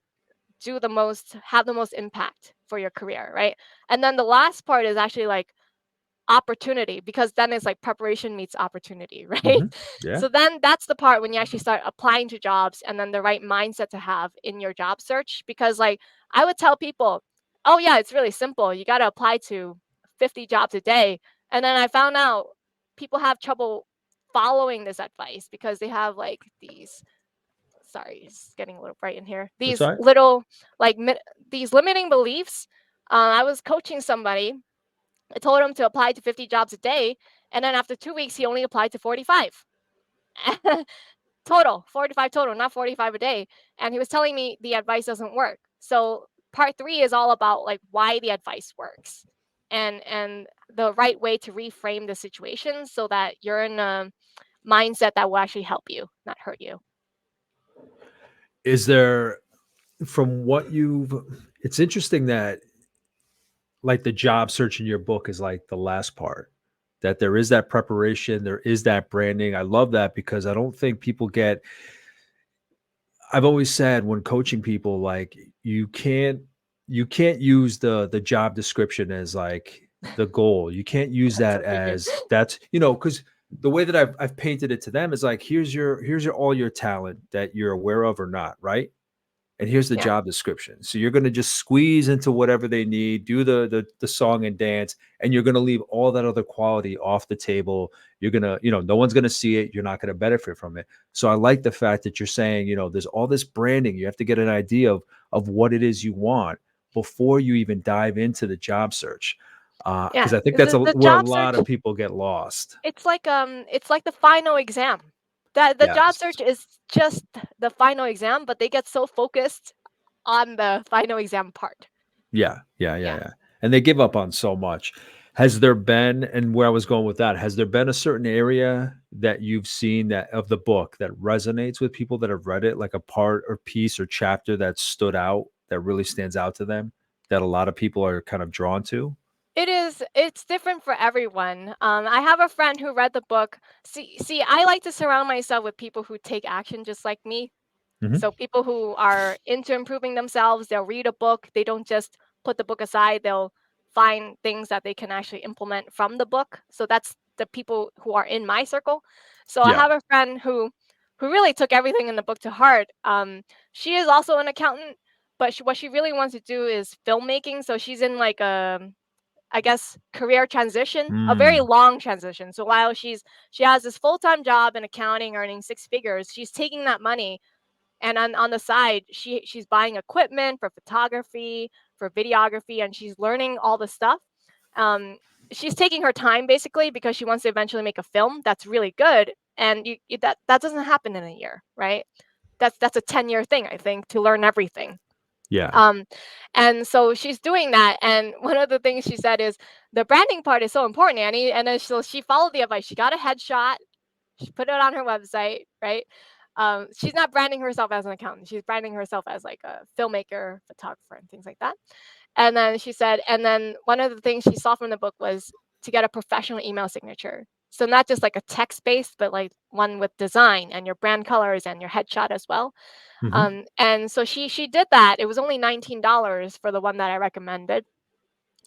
have the most impact for your career, right? And then the last part is actually like opportunity, because then it's like preparation meets opportunity, right? Hmm. Yeah. So then that's the part when you actually start applying to jobs, and then the right mindset to have in your job search. Because like I would tell people, oh yeah, it's really simple, you got to apply to 50 jobs a day. And then I found out people have trouble following this advice because they have like these, sorry, it's getting a little bright in here, That's these all right. little like these limiting beliefs. I was coaching somebody. I told him to apply to 50 jobs a day, and then after 2 weeks he only applied to 45 total, 45 total, not 45 a day. And he was telling me the advice doesn't work. So part three is all about like why the advice works, and the right way to reframe the situation so that you're in a mindset that will actually help you, not hurt you. Is there, from what you've, it's interesting that like the job search in your book is like the last part, that there is that preparation, there is that branding. I love that because I don't think people get, I've always said when coaching people, like you can't use the job description as like the goal. You can't use That's that so figured. as that's, because the way that I've painted it to them is like here's your all your talent that you're aware of or not, right? And here's the Yeah. job description. So you're going to just squeeze into whatever they need, do the song and dance, and you're going to leave all that other quality off the table. You're going to, no one's going to see it. You're not going to benefit from it. So I like the fact that you're saying, there's all this branding. You have to get an idea of what it is you want before you even dive into the job search. Yeah. Because I think that's The where a job lot search, of people get lost. it's like the final exam. The job Yes. search is just the final exam, but they get so focused on the final exam part. Yeah, yeah, yeah, Yeah. yeah. And they give up on so much. Has there been, and where I was going with that, has there been a certain area that you've seen that of the book that resonates with people that have read it, like a part or piece or chapter that stood out, that really stands out to them, that a lot of people are kind of drawn to? It's different for everyone. I have a friend who read the book. See, I like to surround myself with people who take action just like me. Mhm. So people who are into improving themselves, they'll read a book. They don't just put the book aside. They'll find things that they can actually implement from the book. So that's the people who are in my circle. So I Yeah. have a friend who really took everything in the book to heart. She is also an accountant, but what she really wants to do is filmmaking. So she's in like a, I guess, career transition, a very Mm. long transition. So while she has this full-time job in accounting earning six figures, she's taking that money and on the side, she's buying equipment for photography, for videography, and she's learning all the stuff. Um, she's taking her time basically because she wants to eventually make a film that's really good, and that doesn't happen in a year, right? That's a 10-year thing, I think, to learn everything. Yeah. Um, and so she's doing that, and one of the things she said is the branding part is so important, Annie. And then she followed the advice. She got a headshot, she put it on her website, right? She's not branding herself as an accountant. She's branding herself as like a filmmaker, photographer, and things like that. And then she said, and then one of the things she saw from the book was to get a professional email signature. So not just like a text based, but like one with design and your brand colors and your headshot as well. Mhm. And so she did that. It was only $19 for the one that I recommended.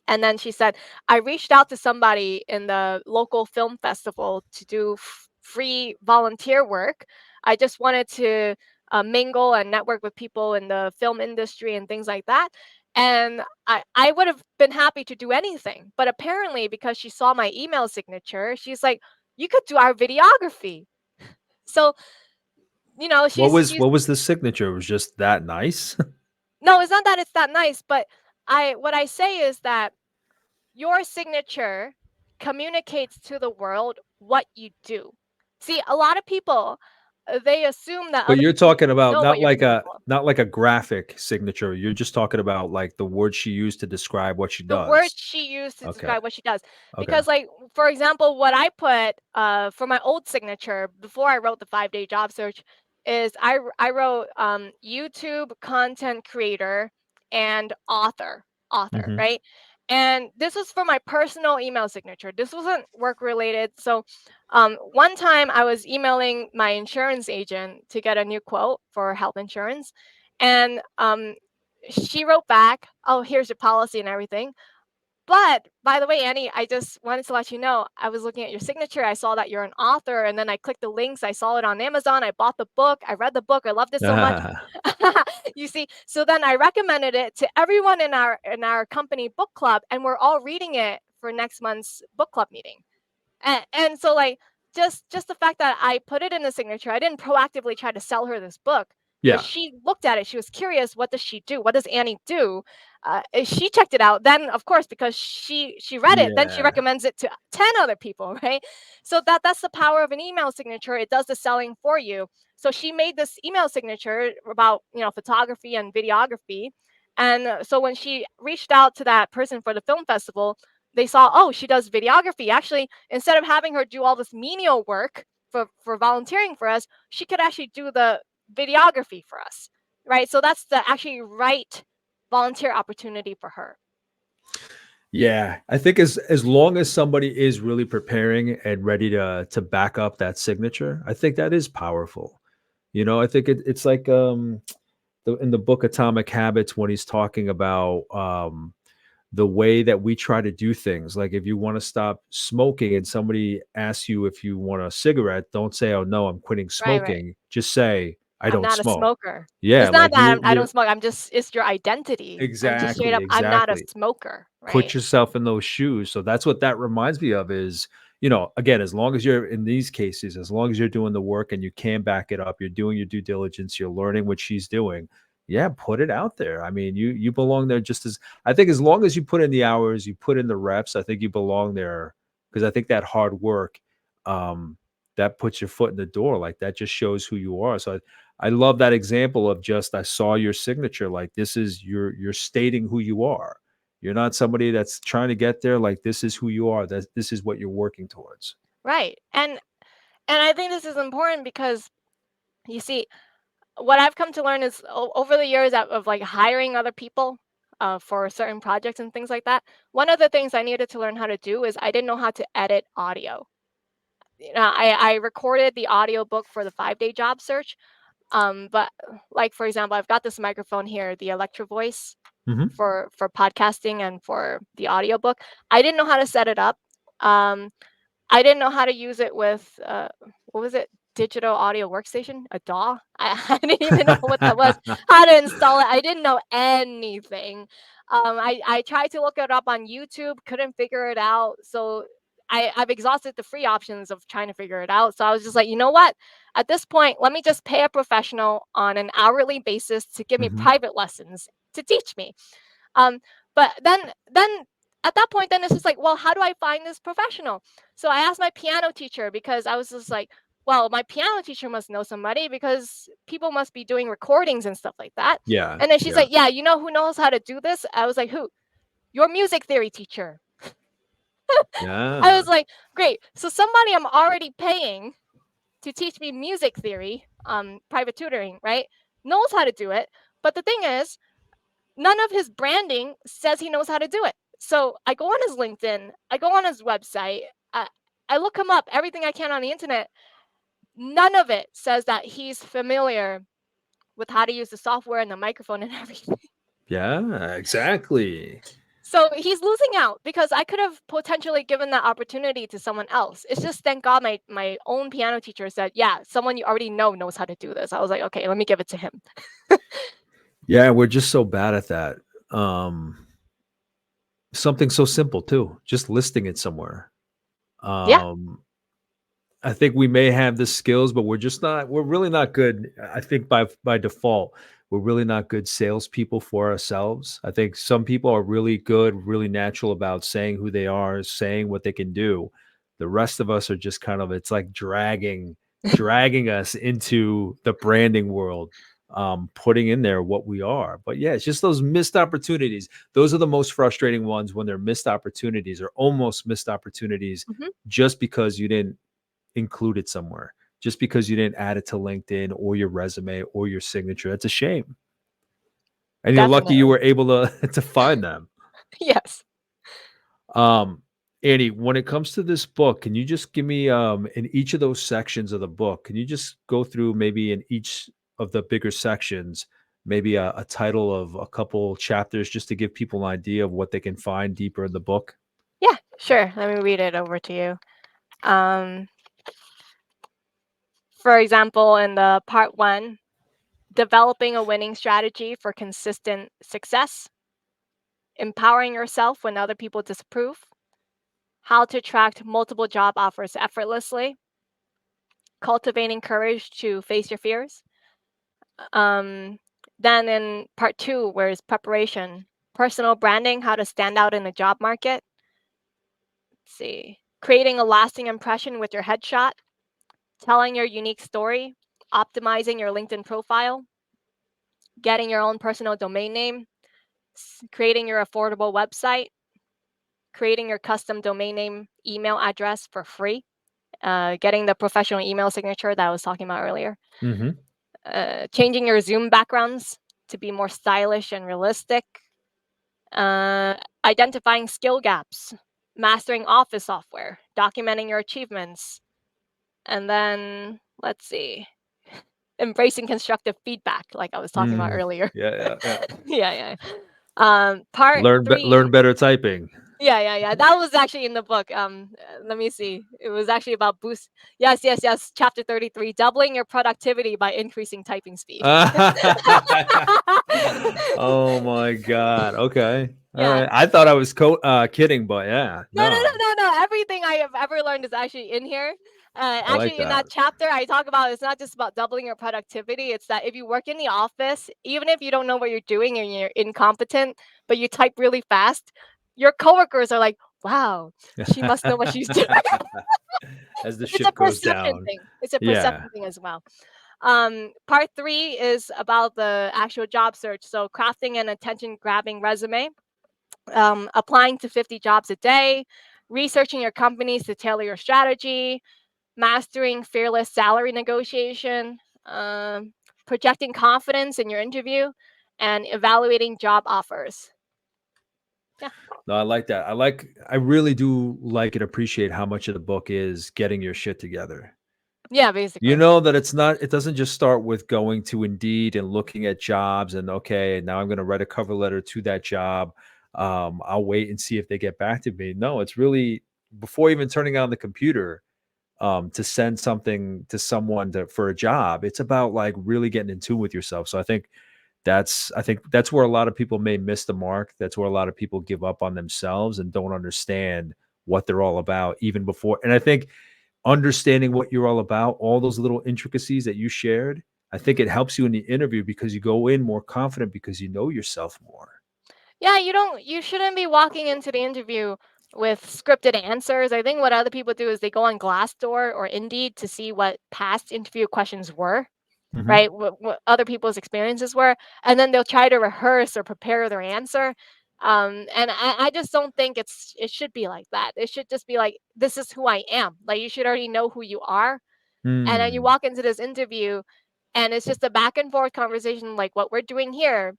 And then she said, I reached out to somebody in the local film festival to do free volunteer work. I just wanted to mingle and network with people in the film industry and things like that. And I would have been happy to do anything. But apparently, because she saw my email signature, she's like, you could do our videography. So, she's What was the signature? It was just that nice? no, it's not that it's that nice, but what I say is that your signature communicates to the world what you do. See, a lot of people, they assume that But other you're people need talking to about know what you're capable of. not like a graphic signature. You're just talking about, like, the words she used to describe what she The words does. she used to Okay. describe what she does. Okay. Because, like, for example, what I put for my old signature before I wrote the 5-day job search is I wrote YouTube content creator and author, Mhm. right? And this was for my personal email signature. This wasn't work related. So one time I was emailing my insurance agent to get a new quote for health insurance. And she wrote back, oh, here's your policy and everything. But by the way, Annie, I just wanted to let you know, I was looking at your signature. I saw that you're an author, and then I clicked the links. I saw it on Amazon. I bought the book. I read the book. I loved it so much. You see, so then I recommended it to everyone in our company book club, and we're all reading it for next month's book club meeting. And so like just the fact that I put it in the signature, I didn't proactively try to sell her this book, but Yeah. she looked at it. She was curious. What does she do? What does Annie do? She checked it out. Then, of course, because she read it, then she Yeah. recommends it to 10 other people, right? So that's the power of an email signature. It does the selling for you. So she made this email signature about photography and videography. And so when she reached out to that person for the film festival, they saw, oh, she does videography. Actually, instead of having her do all this menial work for volunteering for us, she could actually do the videography for us, right? So that's the actually right volunteer opportunity for her. Yeah, I think as long as somebody is really preparing and ready to back up that signature, I think that is powerful. I think it's like in the book Atomic Habits when he's talking about the way that we try to do things. Like if you want to stop smoking and somebody asks you if you want a cigarette, don't say, "Oh no, I'm quitting Right, right. smoking." Just say, "I I'm don't not a smoke." smoker. Yeah, It's not like that I don't you're smoke. I'm just it's your identity. I'm just straight exactly, up. I'm not a exactly. smoker, Put right? yourself in those shoes. So that's what that reminds me of is, again, as long as you're in these cases, as long as you're doing the work and you can back it up, you're doing your due diligence, you're learning what she's doing. Yeah, put it out there. I mean, you belong there just as I think as long as you put in the hours, you put in the reps, I think you belong there because I think that hard work um that puts your foot in the door. Like that just shows who you are. So I love that example of just I saw your signature like this is you're stating who you are You're not somebody that's trying to get there. Like, this is who you are. This is what you're working towards. Right. And I think this is important because you see, what I've come to learn is over the years of like hiring other people for certain projects and things like that. One of the things I needed to learn how to do is I didn't know how to edit audio. I recorded the audio book for the 5-day job search. But like for example, I've got this microphone here, the Electro Voice Hmm. for podcasting and for the audiobook. I didn't know how to set it up. I didn't know how to use it with what was it? Digital audio workstation, a DAW. I didn't even know what that was. How to install it? I didn't know anything. I tried to look it up on YouTube, couldn't figure it out. So I've exhausted the free options of trying to figure it out. So I was just like, you know what? At this point, let me just pay a professional on an hourly basis to give me Hmm. private lessons to teach me. Um, but then at that point, then it's just like, well, how do I find this professional? So I asked my piano teacher because I was just like, well, my piano teacher must know somebody because people must be doing recordings and stuff like that. Yeah. And then she's Yeah. like, yeah, you know who knows how to do this? I was like, who? Your music theory teacher. I Yeah. was like, great. So somebody I'm already paying to teach me music theory, private tutoring, right? Knows how to do it. But the thing is, none of his branding says he knows how to do it. So I go on his LinkedIn, I go on his website, I look him up, everything I can on the internet. None of it says that he's familiar with how to use the software and the microphone and everything. Yeah. Exactly. So he's losing out because I could have potentially given that opportunity to someone else. It's just thank God my own piano teacher said, yeah, someone you already know knows how to do this. I was like, okay, let me give it to him. Yeah. We're just so bad at that. Something so simple too, just listing it somewhere. Yeah. Um, I think we may have the skills, but we're really not good. I think by default, we're really not good salespeople for ourselves. I think some people are really good, really natural about saying who they are, saying what they can do. The rest of us are just kind of, it's like dragging us into the branding world, putting in there what we are. But yeah, it's just those missed opportunities. Those are the most frustrating ones, when they're missed opportunities or almost missed opportunities, Mhm. just because you didn't include it somewhere, just because you didn't add it to LinkedIn or your resume or your signature. That's a shame. And you're lucky you Definitely. were able to to find them. Yes. Um, Annie, when it comes to this book, can you just give me in each of those sections of the book, can you just go through maybe in each of the bigger sections, maybe a title of a couple chapters, just to give people an idea of what they can find deeper in the book? Yeah, sure. Let me read it over to you. Um, for example, in the part 1, developing a winning strategy for consistent success, empowering yourself when other people disapprove, how to attract multiple job offers effortlessly, cultivating courage to face your fears. Um, then in part 2, where is preparation, personal branding, how to stand out in the job market. Let's see, creating a lasting impression with your headshot, telling your unique story, optimizing your LinkedIn profile, getting your own personal domain name, creating your affordable website, creating your custom domain name email address for free, getting the professional email signature that I was talking about earlier, Hmm. changing your Zoom backgrounds to be more stylish and realistic, uh, identifying skill gaps, mastering office software, documenting your achievements, and then let's see, embracing constructive feedback, like I was talking about Mm. earlier. Yeah, yeah, yeah. Yeah, yeah. Part Learn 3. better typing. Yeah, yeah, yeah. That was actually in the book. Let me see. It was actually about boost. Yes, yes, yes. Chapter 33, doubling your productivity by increasing typing speed. Oh my god. Okay. All Yeah. right. I thought I was kidding, but yeah, No, no, no. no, no, no. Everything I have ever learned is actually in here. I like Actually, in that. that chapter, I talk about it's not just about doubling your productivity. It's that if you work in the office, even if you don't know what you're doing and you're incompetent, but you type really fast, your coworkers are like, "Wow, she must know what she's doing." As the It's a ship goes perception down. thing. It's a Yeah. perception thing as well. Part 3 is about the actual job search. So crafting an attention grabbing resume, applying to 50 jobs a day, researching your companies to tailor your strategy, mastering fearless salary negotiation, um, projecting confidence in your interview, and evaluating job offers. Yeah, No, I like that. I really do like and appreciate how much of the book is getting your shit together. yeah, You basically. know that it doesn't just start with going to Indeed and looking at jobs and okay, now I'm going to write a cover letter to that job. I'll wait and see if they get back to me. No, it's really before even turning on the computer to send something to someone for a job. It's about like really getting in tune with yourself. So I think that's where a lot of people may miss the mark. That's where a lot of people give up on themselves and don't understand what they're all about even before. And I think understanding what you're all about, all those little intricacies that you shared, I think it helps you in the interview because you go in more confident because you know yourself more. Yeah, you shouldn't be walking into the interview with scripted answers. I think what other people do is they go on Glassdoor or Indeed to see what past interview questions were, Mhm. right? What other people's experiences were, and then they'll try to rehearse or prepare their answer. And I just don't think it should be like that. It should just be like, this is who I am. Like you should already know who you are. And then you Mm. walk into this interview and it's just a back and forth conversation like what we're doing here.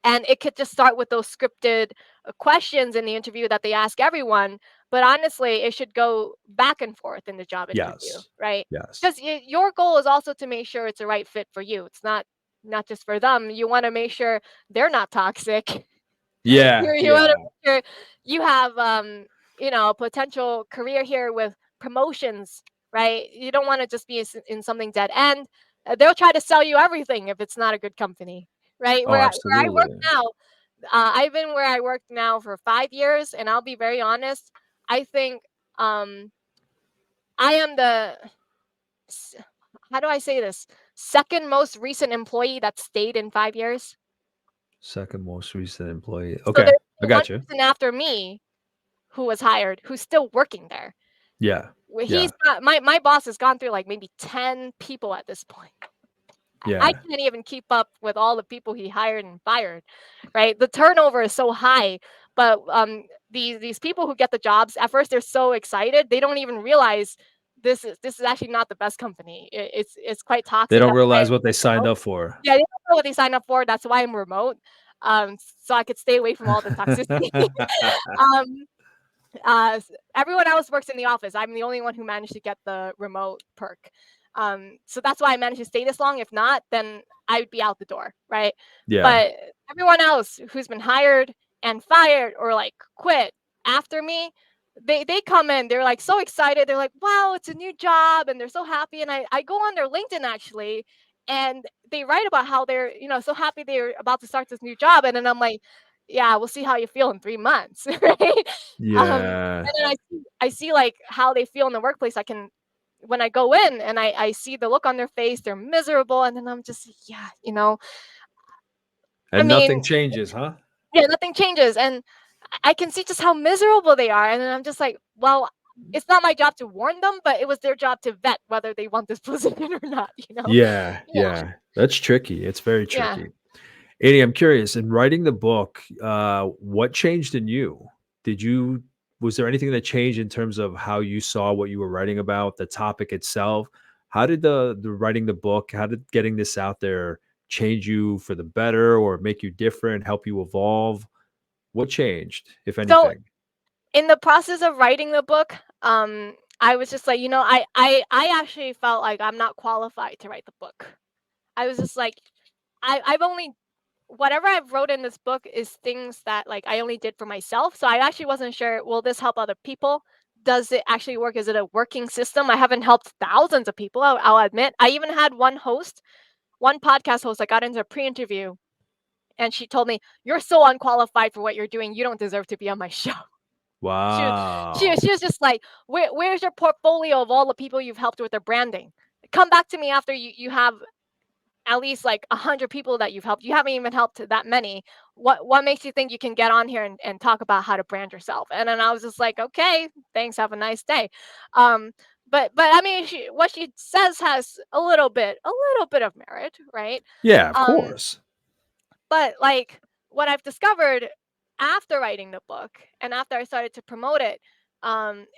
And it could just start with those scripted questions in the interview that they ask everyone. But honestly, it should go back and forth in the job interview, Yes. right? Yes. Because your goal is also to make sure it's a right fit for you. It's not just for them. You want to make sure they're not toxic. Yeah, You want to yeah. make sure you have a potential career here with promotions, right? You don't want to just be in something dead end. They'll try to sell you everything if it's not a good company, right? Oh, Where I work absolutely. now, I've been where I work now for 5 years, and I'll be very honest. I think um, I am s- how do I say this? Second most recent employee that stayed in 5 years. Second most recent employee. So Okay, there's I one got you. person after me who was hired who's still working there. Yeah. He's Yeah. got my boss has gone through like maybe 10 people at this point. I Yeah. can't even keep up with all the people he hired and fired, right? The turnover is so high, but these people who get the jobs at first they're so excited they don't even realize this is actually not the best company. It's quite They toxic. don't That's why realize I'm what they signed remote. up for. Yeah, they don't know what they signed up for. That's why I'm remote, so I could stay away from all the toxicity. um, Everyone else works in the office. I'm the only one who managed to get the remote perk. So that's why I managed to stay this long. If not, then I would be out the door, right? Yeah. But everyone else who's been hired and fired or like quit after me, they come in, they're like so excited. They're like, wow, it's a new job, and they're so happy. And I go on their LinkedIn actually, and they write about how they're, so happy they're about to start this new job. And then I'm like, yeah, we'll see how you feel in 3 months, right? Yeah. And then I see like how they feel in the workplace. I can when I go in and I see the look on their face, they're miserable, and then I'm just yeah, I And nothing mean, changes, huh? yeah, nothing changes, and I can see just how miserable they are, and then I'm just like, well, it's not my job to warn them, but it was their job to vet whether they want this position or not. Yeah, Yeah, yeah. That's tricky. It's very yeah. tricky. Andy, I'm curious, in writing the book, what changed in you? Did you was there anything that changed in terms of how you saw what you were writing about, the topic itself? How did the writing the book, how did getting this out there change you for the better or make you different, help you evolve? What changed, if So anything? in the process of writing the book, I was just like, I actually felt like I'm not qualified to write the book. I was just like, I've only whatever I've wrote in this book is things that like I only did for myself. So I actually wasn't sure, will this help other people? Does it actually work? Is it a working system? I haven't helped thousands of people, I'll admit. I even had one podcast host, I got into a pre-interview and she told me, "You're so unqualified for what you're doing. You don't deserve to be on my show." She was Wow. she was just like, Where's your portfolio of all the people you've helped with their branding? Come back to me after you have at least like 100 people that you've helped. You haven't even helped that many. What makes you think you can get on here and talk about how to brand yourself?" And then I was just like, okay, thanks, have a nice day. Um, but I mean, what she says has a little bit of merit, right? Yeah, of Um, course. but like what I've discovered. after writing the book and after I started to promote it,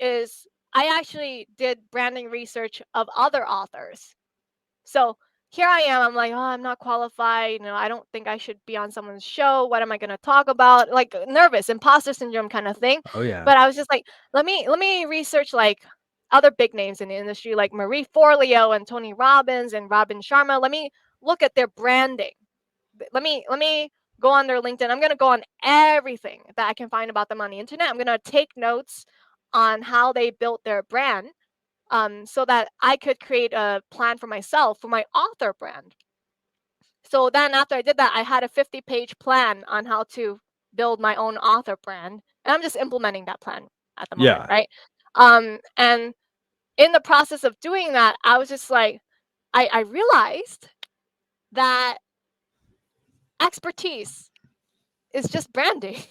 is I actually did branding research of other authors. So here I am. I'm like, oh, I'm not qualified. I don't think I should be on someone's show. What am I going to talk about? Like nervous, imposter syndrome kind of thing. Oh yeah. But I was just like, let me research like other big names in the industry, like Marie Forleo and Tony Robbins and Robin Sharma. Let me look at their branding. Let me go on their LinkedIn. I'm going to go on everything that I can find about them on the internet. I'm going to take notes on how they built their brand, so that I could create a plan for myself for my author brand. So then after I did that, I had a 50-page plan on how to build my own author brand. And I'm just implementing that plan at the moment, Yeah. right? And in the process of doing that, I was just like, I realized that expertise is just branding.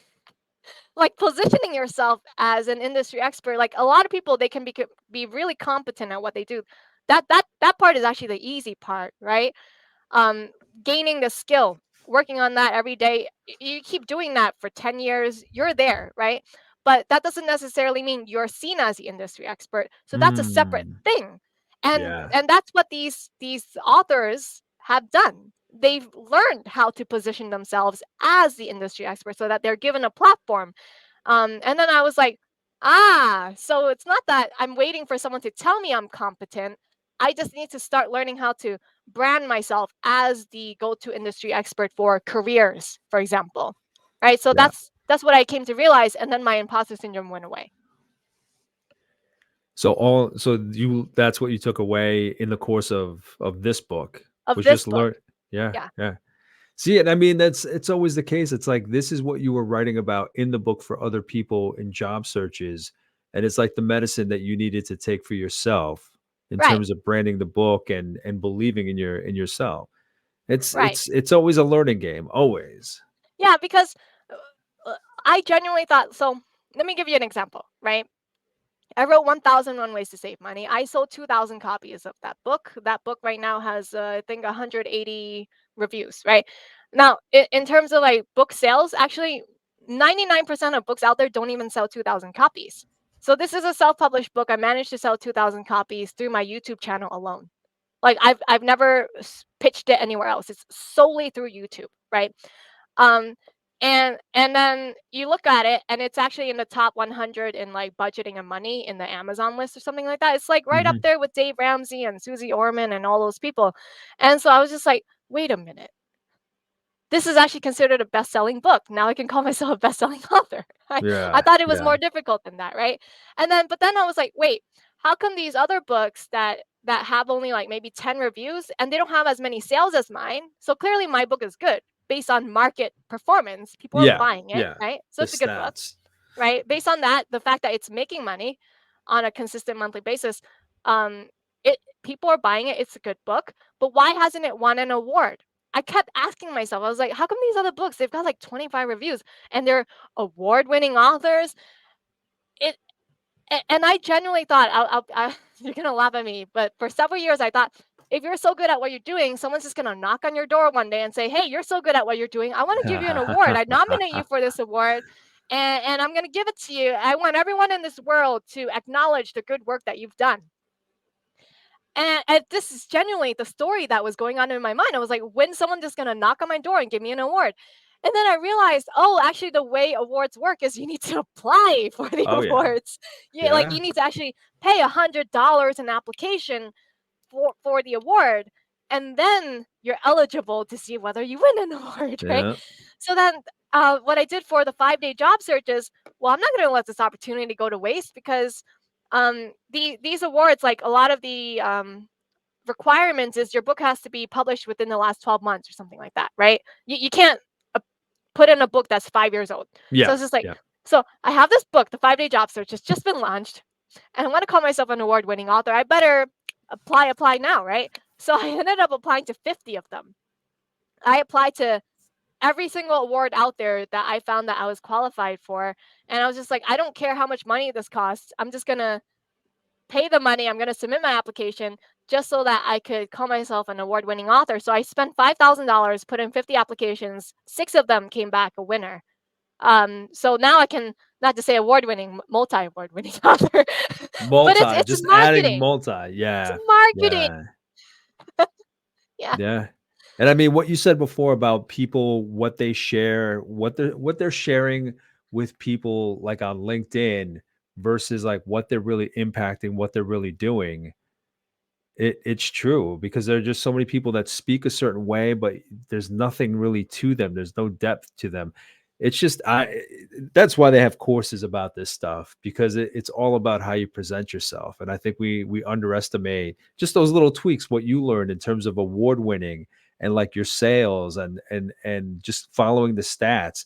Like positioning yourself as an industry expert. Like a lot of people, they can be really competent at what they do. That part is actually the easy part, right? um, Gaining the skill, working on that every day. You keep doing that for 10 years, you're there, right? But that doesn't necessarily mean you're seen as the industry expert. So that's a separate Mm, thing. And yeah. and that's what these authors have done. They've learned how to position themselves as the industry expert so that they're given a platform. And then I was like, so it's not that I'm waiting for someone to tell me I'm competent. I just need to start learning how to brand myself as the go-to industry expert for careers, for example. Right? So Yeah. that's what I came to realize, and then my imposter syndrome went away. So you that's what you took away in the course of this book Of was this just book. learn. Yeah, Yeah. yeah. See, and I mean it's always the case. It's like this is what you were writing about in the book for other people in job searches, and it's like the medicine that you needed to take for yourself in Right. terms of branding the book and believing in yourself. It's Right. it's it's always a learning game, always. Yeah, because I genuinely thought so. Let me give you an example, right? I wrote 1001 Ways to Save Money. I sold 2,000 copies of that book. That book right now has, I think, 180 reviews, right? Now, in terms of like book sales, actually, 99% of books out there don't even sell 2,000 copies. So this is a self-published book. I managed to sell 2,000 copies through my YouTube channel alone. Like I've never pitched it anywhere else. It's solely through YouTube, right? Um, and then you look at it, and it's actually in the top 100 in like budgeting and money in the Amazon list or something like that. It's like right up Mhm. there with Dave Ramsey and Susie Orman and all those people. And so I was just like, wait a minute, this is actually considered a best-selling book. Now I can call myself a best-selling author. I Yeah, thought it was yeah. more difficult than that, right? But then I was like, wait, how come these other books that have only like maybe 10 reviews and they don't have as many sales as mine? So clearly my book is good based on market performance. People are Yeah, buying it, yeah. right? So The it's a good book, stats. right? Based on that, the fact that it's making money on a consistent monthly basis, um, it people are buying it. It's a good book, but why hasn't it won an award? I kept asking myself. I was like, how come these other books they've got like 25 reviews and they're award-winning authors? It and I genuinely thought you're gonna laugh at me, but for several years I thought if you're so good at what you're doing, someone's just gonna knock on your door one day and say, "Hey, you're so good at what you're doing. I want to give you an award. I nominate you for this award, and I'm gonna give it to you. I want everyone in this world to acknowledge the good work that you've done." And this is genuinely the story that was going on in my mind. I was like, when someone just gonna knock on my door and give me an award? And then I realized, oh, actually, the way awards work is you need to apply for the Oh, yeah. awards. Yeah, like Yeah. you need to actually pay $100 an application for the award, and then you're eligible to see whether you win an award, right? Yeah. So then, what I did for the 5-day job search is, well, I'm not going to let this opportunity go to waste because these awards, like a lot of the requirements is your book has to be published within the last 12 months or something like that, right? You can't uh, put in a book that's 5 years old. So Yeah, it's just like, yeah. so I have this book, the 5-day job search has just been launched, and I want to call myself an award-winning author. I better apply now, right? So I ended up applying to 50 of them. I applied to every single award out there that I found that I was qualified for. And I was just like, I don't care how much money this costs. I'm just going to pay the money. I'm going to submit my application just so that I could call myself an award winning author. So I spent $5,000, put in 50 applications. 6 of them came back a winner. So now I can, not to say award-winning, multi-award-winning author, but Multi, it's just adding marketing. multi. It's Yeah. marketing. Yeah. Yeah. Yeah. And I mean what you said before about people, what they share, what they're sharing with people like on LinkedIn versus like what they're really impacting, what they're really doing. It's true because there are just so many people that speak a certain way, but there's nothing really to them. There's no depth to them. It's just that's why they have courses about this stuff because it's all about how you present yourself. And I think we underestimate just those little tweaks, what you learned in terms of award winning and like your sales and just following the stats.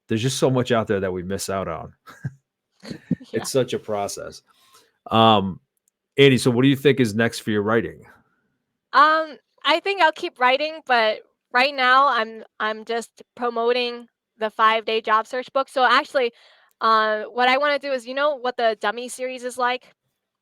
There's just so much out there that we miss out on. Yeah. It's such a process. Um, Andy, so what do you think is next for your writing? I think I'll keep writing, but right now I'm just promoting the 5-day job search book. So actually, what I want to do is, you know what the dummy series is like?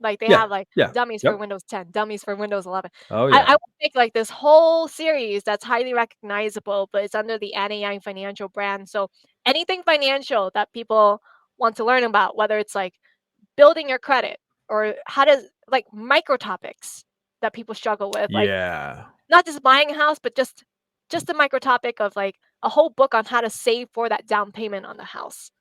Like they Yeah, have like yeah, dummies for yep. Windows 10, dummies for Windows 11. Oh, I yeah. want to make like this whole series that's highly recognizable, but it's under the Anna Yang Financial brand. So anything financial that people want to learn about, whether it's like building your credit or how to, like, micro topics that people struggle with, like Yeah. not just buying a house, but just a micro topic of like a whole book on how to save for that down payment on the house,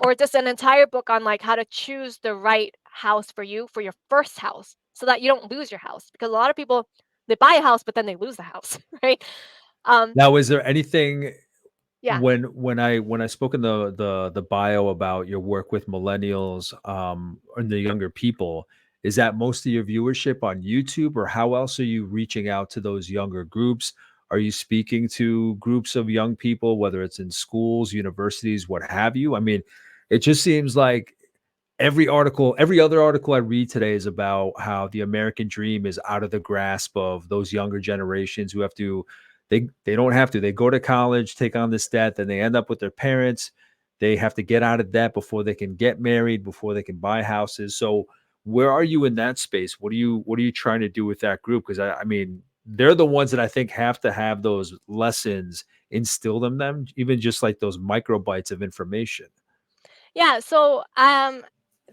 or just an entire book on like how to choose the right house for you for your first house so that you don't lose your house, because a lot of people, they buy a house but then they lose the house, right? um Now is there anything yeah. when I spoke in the bio about your work with millennials, and the younger people, is that most of your viewership on YouTube, or how else are you reaching out to those younger groups? Are you speaking to groups of young people, whether it's in schools, universities, what have you? I mean, it just seems like every other article I read today is about how the American dream is out of the grasp of those younger generations who have to they don't have to. They go to college, take on this debt, then they end up with their parents. They have to get out of debt before they can get married, before they can buy houses. So where are you in that space? What are you trying to do with that group? Because I mean, they're the ones that I think have to have those lessons instilled in them, even just like those microbytes of information. Yeah, so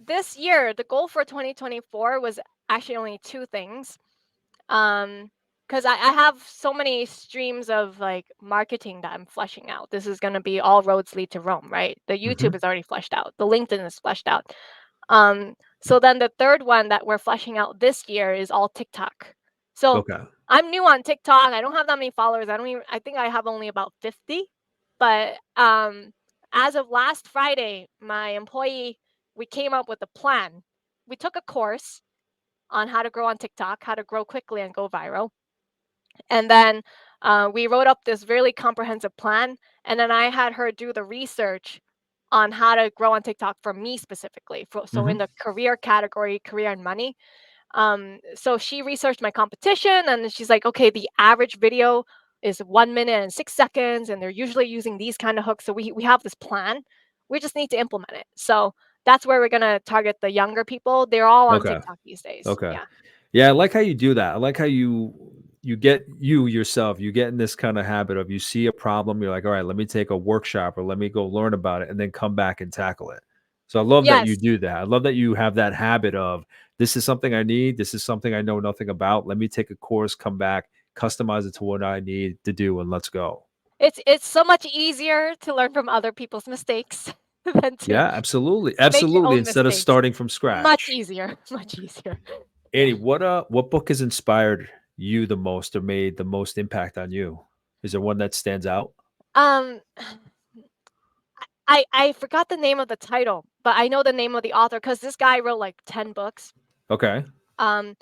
this year the goal for 2024 was actually only two things. um because I have so many streams of like marketing that I'm fleshing out. This is going to be all roads lead to Rome, right? The YouTube Mhm. is already fleshed out, the LinkedIn is fleshed out. So then the third one that we're fleshing out this year is all TikTok. So Okay. I'm new on TikTok. I don't have that many followers. I think I have only about 50. But as of last Friday, my employee, we came up with a plan. We took a course on how to grow on TikTok, how to grow quickly and go viral. And then we wrote up this really comprehensive plan. And then I had her do the research on how to grow on TikTok for me specifically. So in Mhm. the career category, career and money. So she researched my competition and then she's like, okay, the average video is 1 minute and 6 seconds, and they're usually using these kind of hooks. So we have this plan. We just need to implement it. So that's where we're gonna target the younger people. They're all on Okay. TikTok these days. Okay. Yeah. Yeah, I like how you do that. I like how you get you yourself, you get in this kind of habit of you see a problem, you're like, all right, let me take a workshop or let me go learn about it and then come back and tackle it. So I love that you Yes. do that. I love that you have that habit of this is something I need, this is something I know nothing about. Let me take a course, come back, customize it to what I need to do, and let's go. It's so much easier to learn from other people's mistakes than to Yeah, absolutely. make your Absolutely. own Instead of mistakes. starting from Much scratch. easier, much easier. Yeah. Annie, what book has inspired you the most or made the most impact on you? Is there one that stands out? Um, I forgot the name of the title, but I know the name of the author because this guy wrote like 10 books. Okay. Um,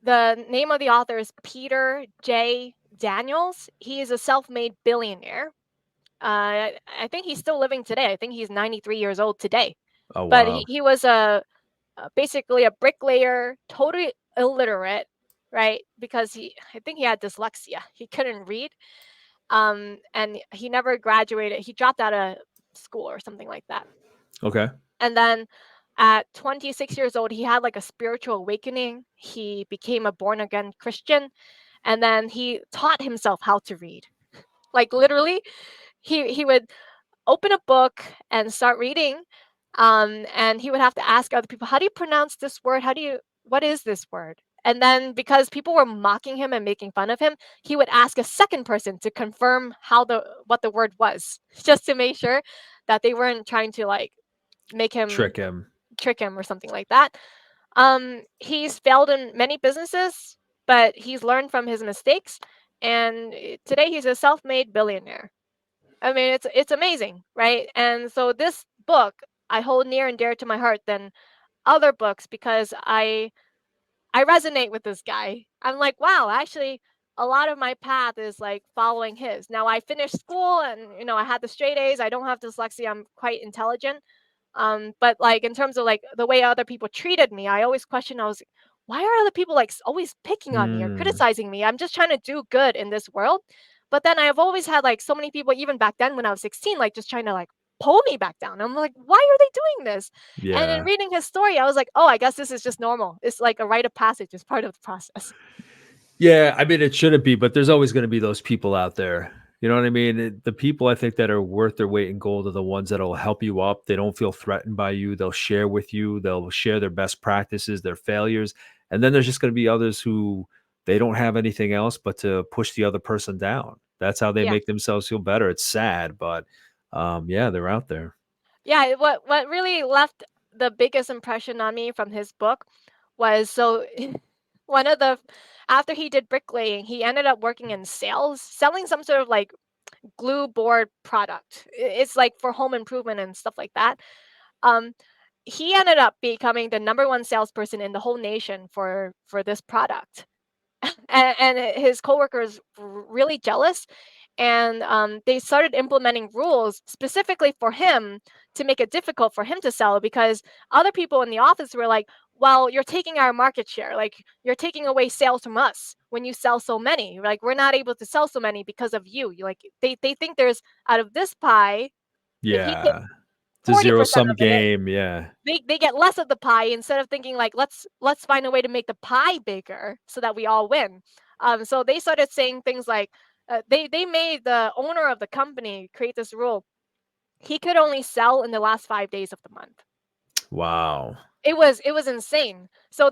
the name of the author is Peter J. Daniels. He is a self-made billionaire. I think he's still living today. I think he's 93 years old today. Oh, But wow. he was basically a bricklayer, totally illiterate, right? Because I think he had dyslexia. He couldn't read. And he never graduated. He dropped out of school or something like that. Okay. And then at 26 years old, he had like a spiritual awakening. He became a born again Christian, and then he taught himself how to read. Like literally, he would. open a book and start reading. And he would have to ask other people, how do you pronounce this word? What is this word? And then because people were mocking him and making fun of him, he would ask a second person to confirm what the word was, just to make sure that they weren't trying to like make him Trick him. trick him or something like that. He's failed in many businesses, but he's learned from his mistakes, and today he's a self-made billionaire. I mean, it's amazing, right? And so this book I hold near and dear to my heart than other books because I resonate with this guy. I'm like, wow, actually, a lot of my path is like following his. Now I finished school and I had the straight A's. I don't have dyslexia. I'm quite intelligent. But like in terms of like the way other people treated me, I always question. I was like, why are other people like always picking on me or Mm, criticizing me? I'm just trying to do good in this world. But then I've always had like so many people, even back then when I was 16, like just trying to like pull me back down. I'm like, why are they doing this? And in yeah. reading his story, I was like, oh, I guess this is just normal. It's like a rite of passage. It's part of the process. Yeah, I mean, it shouldn't be, but there's always going to be those people out there. You know what I mean? The people I think that are worth their weight in gold are the ones that'll help you up. They don't feel threatened by you. They'll share with you. They'll share their best practices, their failures. And then there's just going to be others who they don't have anything else but to push the other person down. That's how they Yeah. make themselves feel better. It's sad, but yeah, they're out there. Yeah, what really left the biggest impression on me from his book was so one of the after he did bricklaying, he ended up working in sales, selling some sort of like glue board product. It's like for home improvement and stuff like that. Um, he ended up becoming the number one salesperson in the whole nation for this product. And his coworkers were really jealous, and they started implementing rules specifically for him to make it difficult for him to sell because other people in the office were like, well, you're taking our market share, like you're taking away sales from us when you sell so many, like we're not able to sell so many because of you. Like they think there's out of this pie, if he takes Yeah. It's a zero 40% sum of it, game. Yeah. they get less of the pie instead of thinking like let's find a way to make the pie bigger so that we all win. So they started saying things like they made the owner of the company create this rule. He could only sell in the last 5 days of the month. Wow. It was insane. So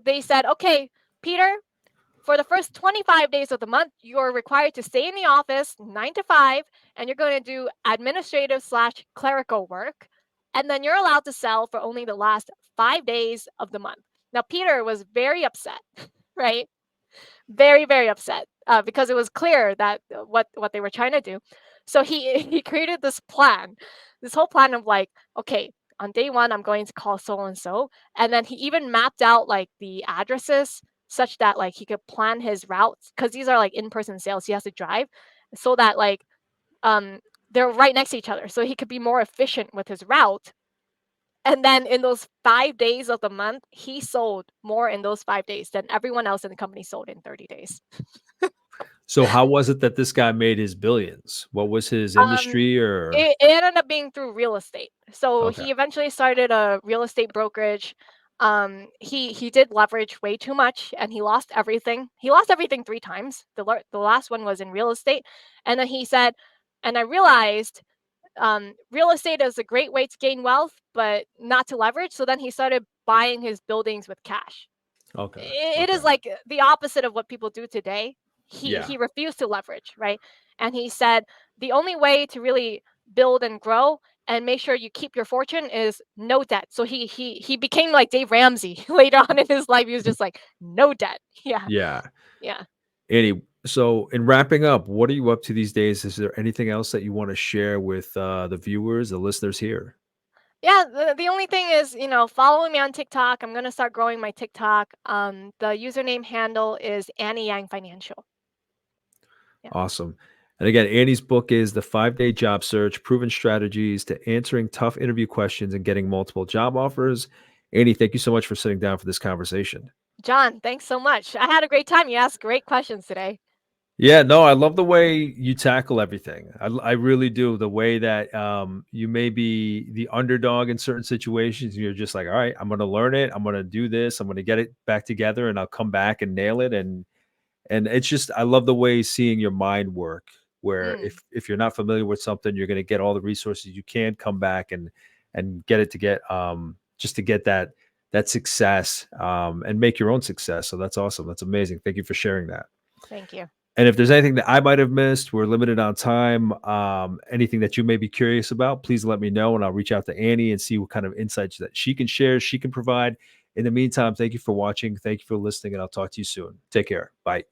they said, okay, Peter, for the first 25 days of the month, you're required to stay in the office 9 to 5, and you're going to do administrative slash clerical work. And then you're allowed to sell for only the last 5 days of the month. Now, Peter was very upset, right? Very, very upset because it was clear that what they were trying to do. So he he created this whole plan of like, okay, on day one, I'm going to call so and so, and then he even mapped out like the addresses such that like he could plan his routes because these are like in-person sales. He has to drive so that like um they're right next to each other, so he could be more efficient with his route. And then in those 5 days of the month, he sold more in those 5 days than everyone else in the company sold in 30 days. So how was it that this guy made his billions? What was his Um, industry or it ended up being through real estate. So okay. he eventually started a real estate brokerage. He did leverage way too much, and he lost everything. He lost everything 3 times. The last one was in real estate, and then he said, and I realized real estate is a great way to gain wealth, but not to leverage. So then he started buying his buildings with cash. Okay. It Okay. is like the opposite of what people do today. Yeah. He refused to leverage, right? And he said the only way to really build and grow and make sure you keep your fortune is no debt. So he became like Dave Ramsey later on in his life. He was just like no debt. Yeah, Yeah. yeah. Any so in wrapping up, what are you up to these days? Is there anything else that you want to share with the viewers, the listeners here? Yeah, the only thing is, follow me on TikTok. I'm gonna start growing my TikTok. The username handle is Annie Yang Financial. Yeah. Awesome. And again, Annie's book is The 5 Day Job Search: Proven Strategies to Answering Tough Interview Questions and Getting Multiple Job Offers. Annie, thank you so much for sitting down for this conversation. John, thanks so much. I had a great time. You asked great questions today. Yeah, no, I love the way you tackle everything. I really do. The way that you may be the underdog in certain situations, and you're just like, all right, I'm going to learn it. I'm going to do this. I'm going to get it back together, and I'll come back and nail it. And it's just, I love the way seeing your mind work. where Mm, if you're not familiar with something, you're going to get all the resources you can, come back and get it to get just to get that success, and make your own success. So that's awesome. That's amazing. Thank you for sharing that. thank you. And if there's anything that I might have missed, we're limited on time. Anything that you may be curious about, please let me know, and I'll reach out to Annie and see what kind of insights that she can share, she can provide. In the meantime, thank you for watching. Thank you for listening, and I'll talk to you soon. Take care. Bye.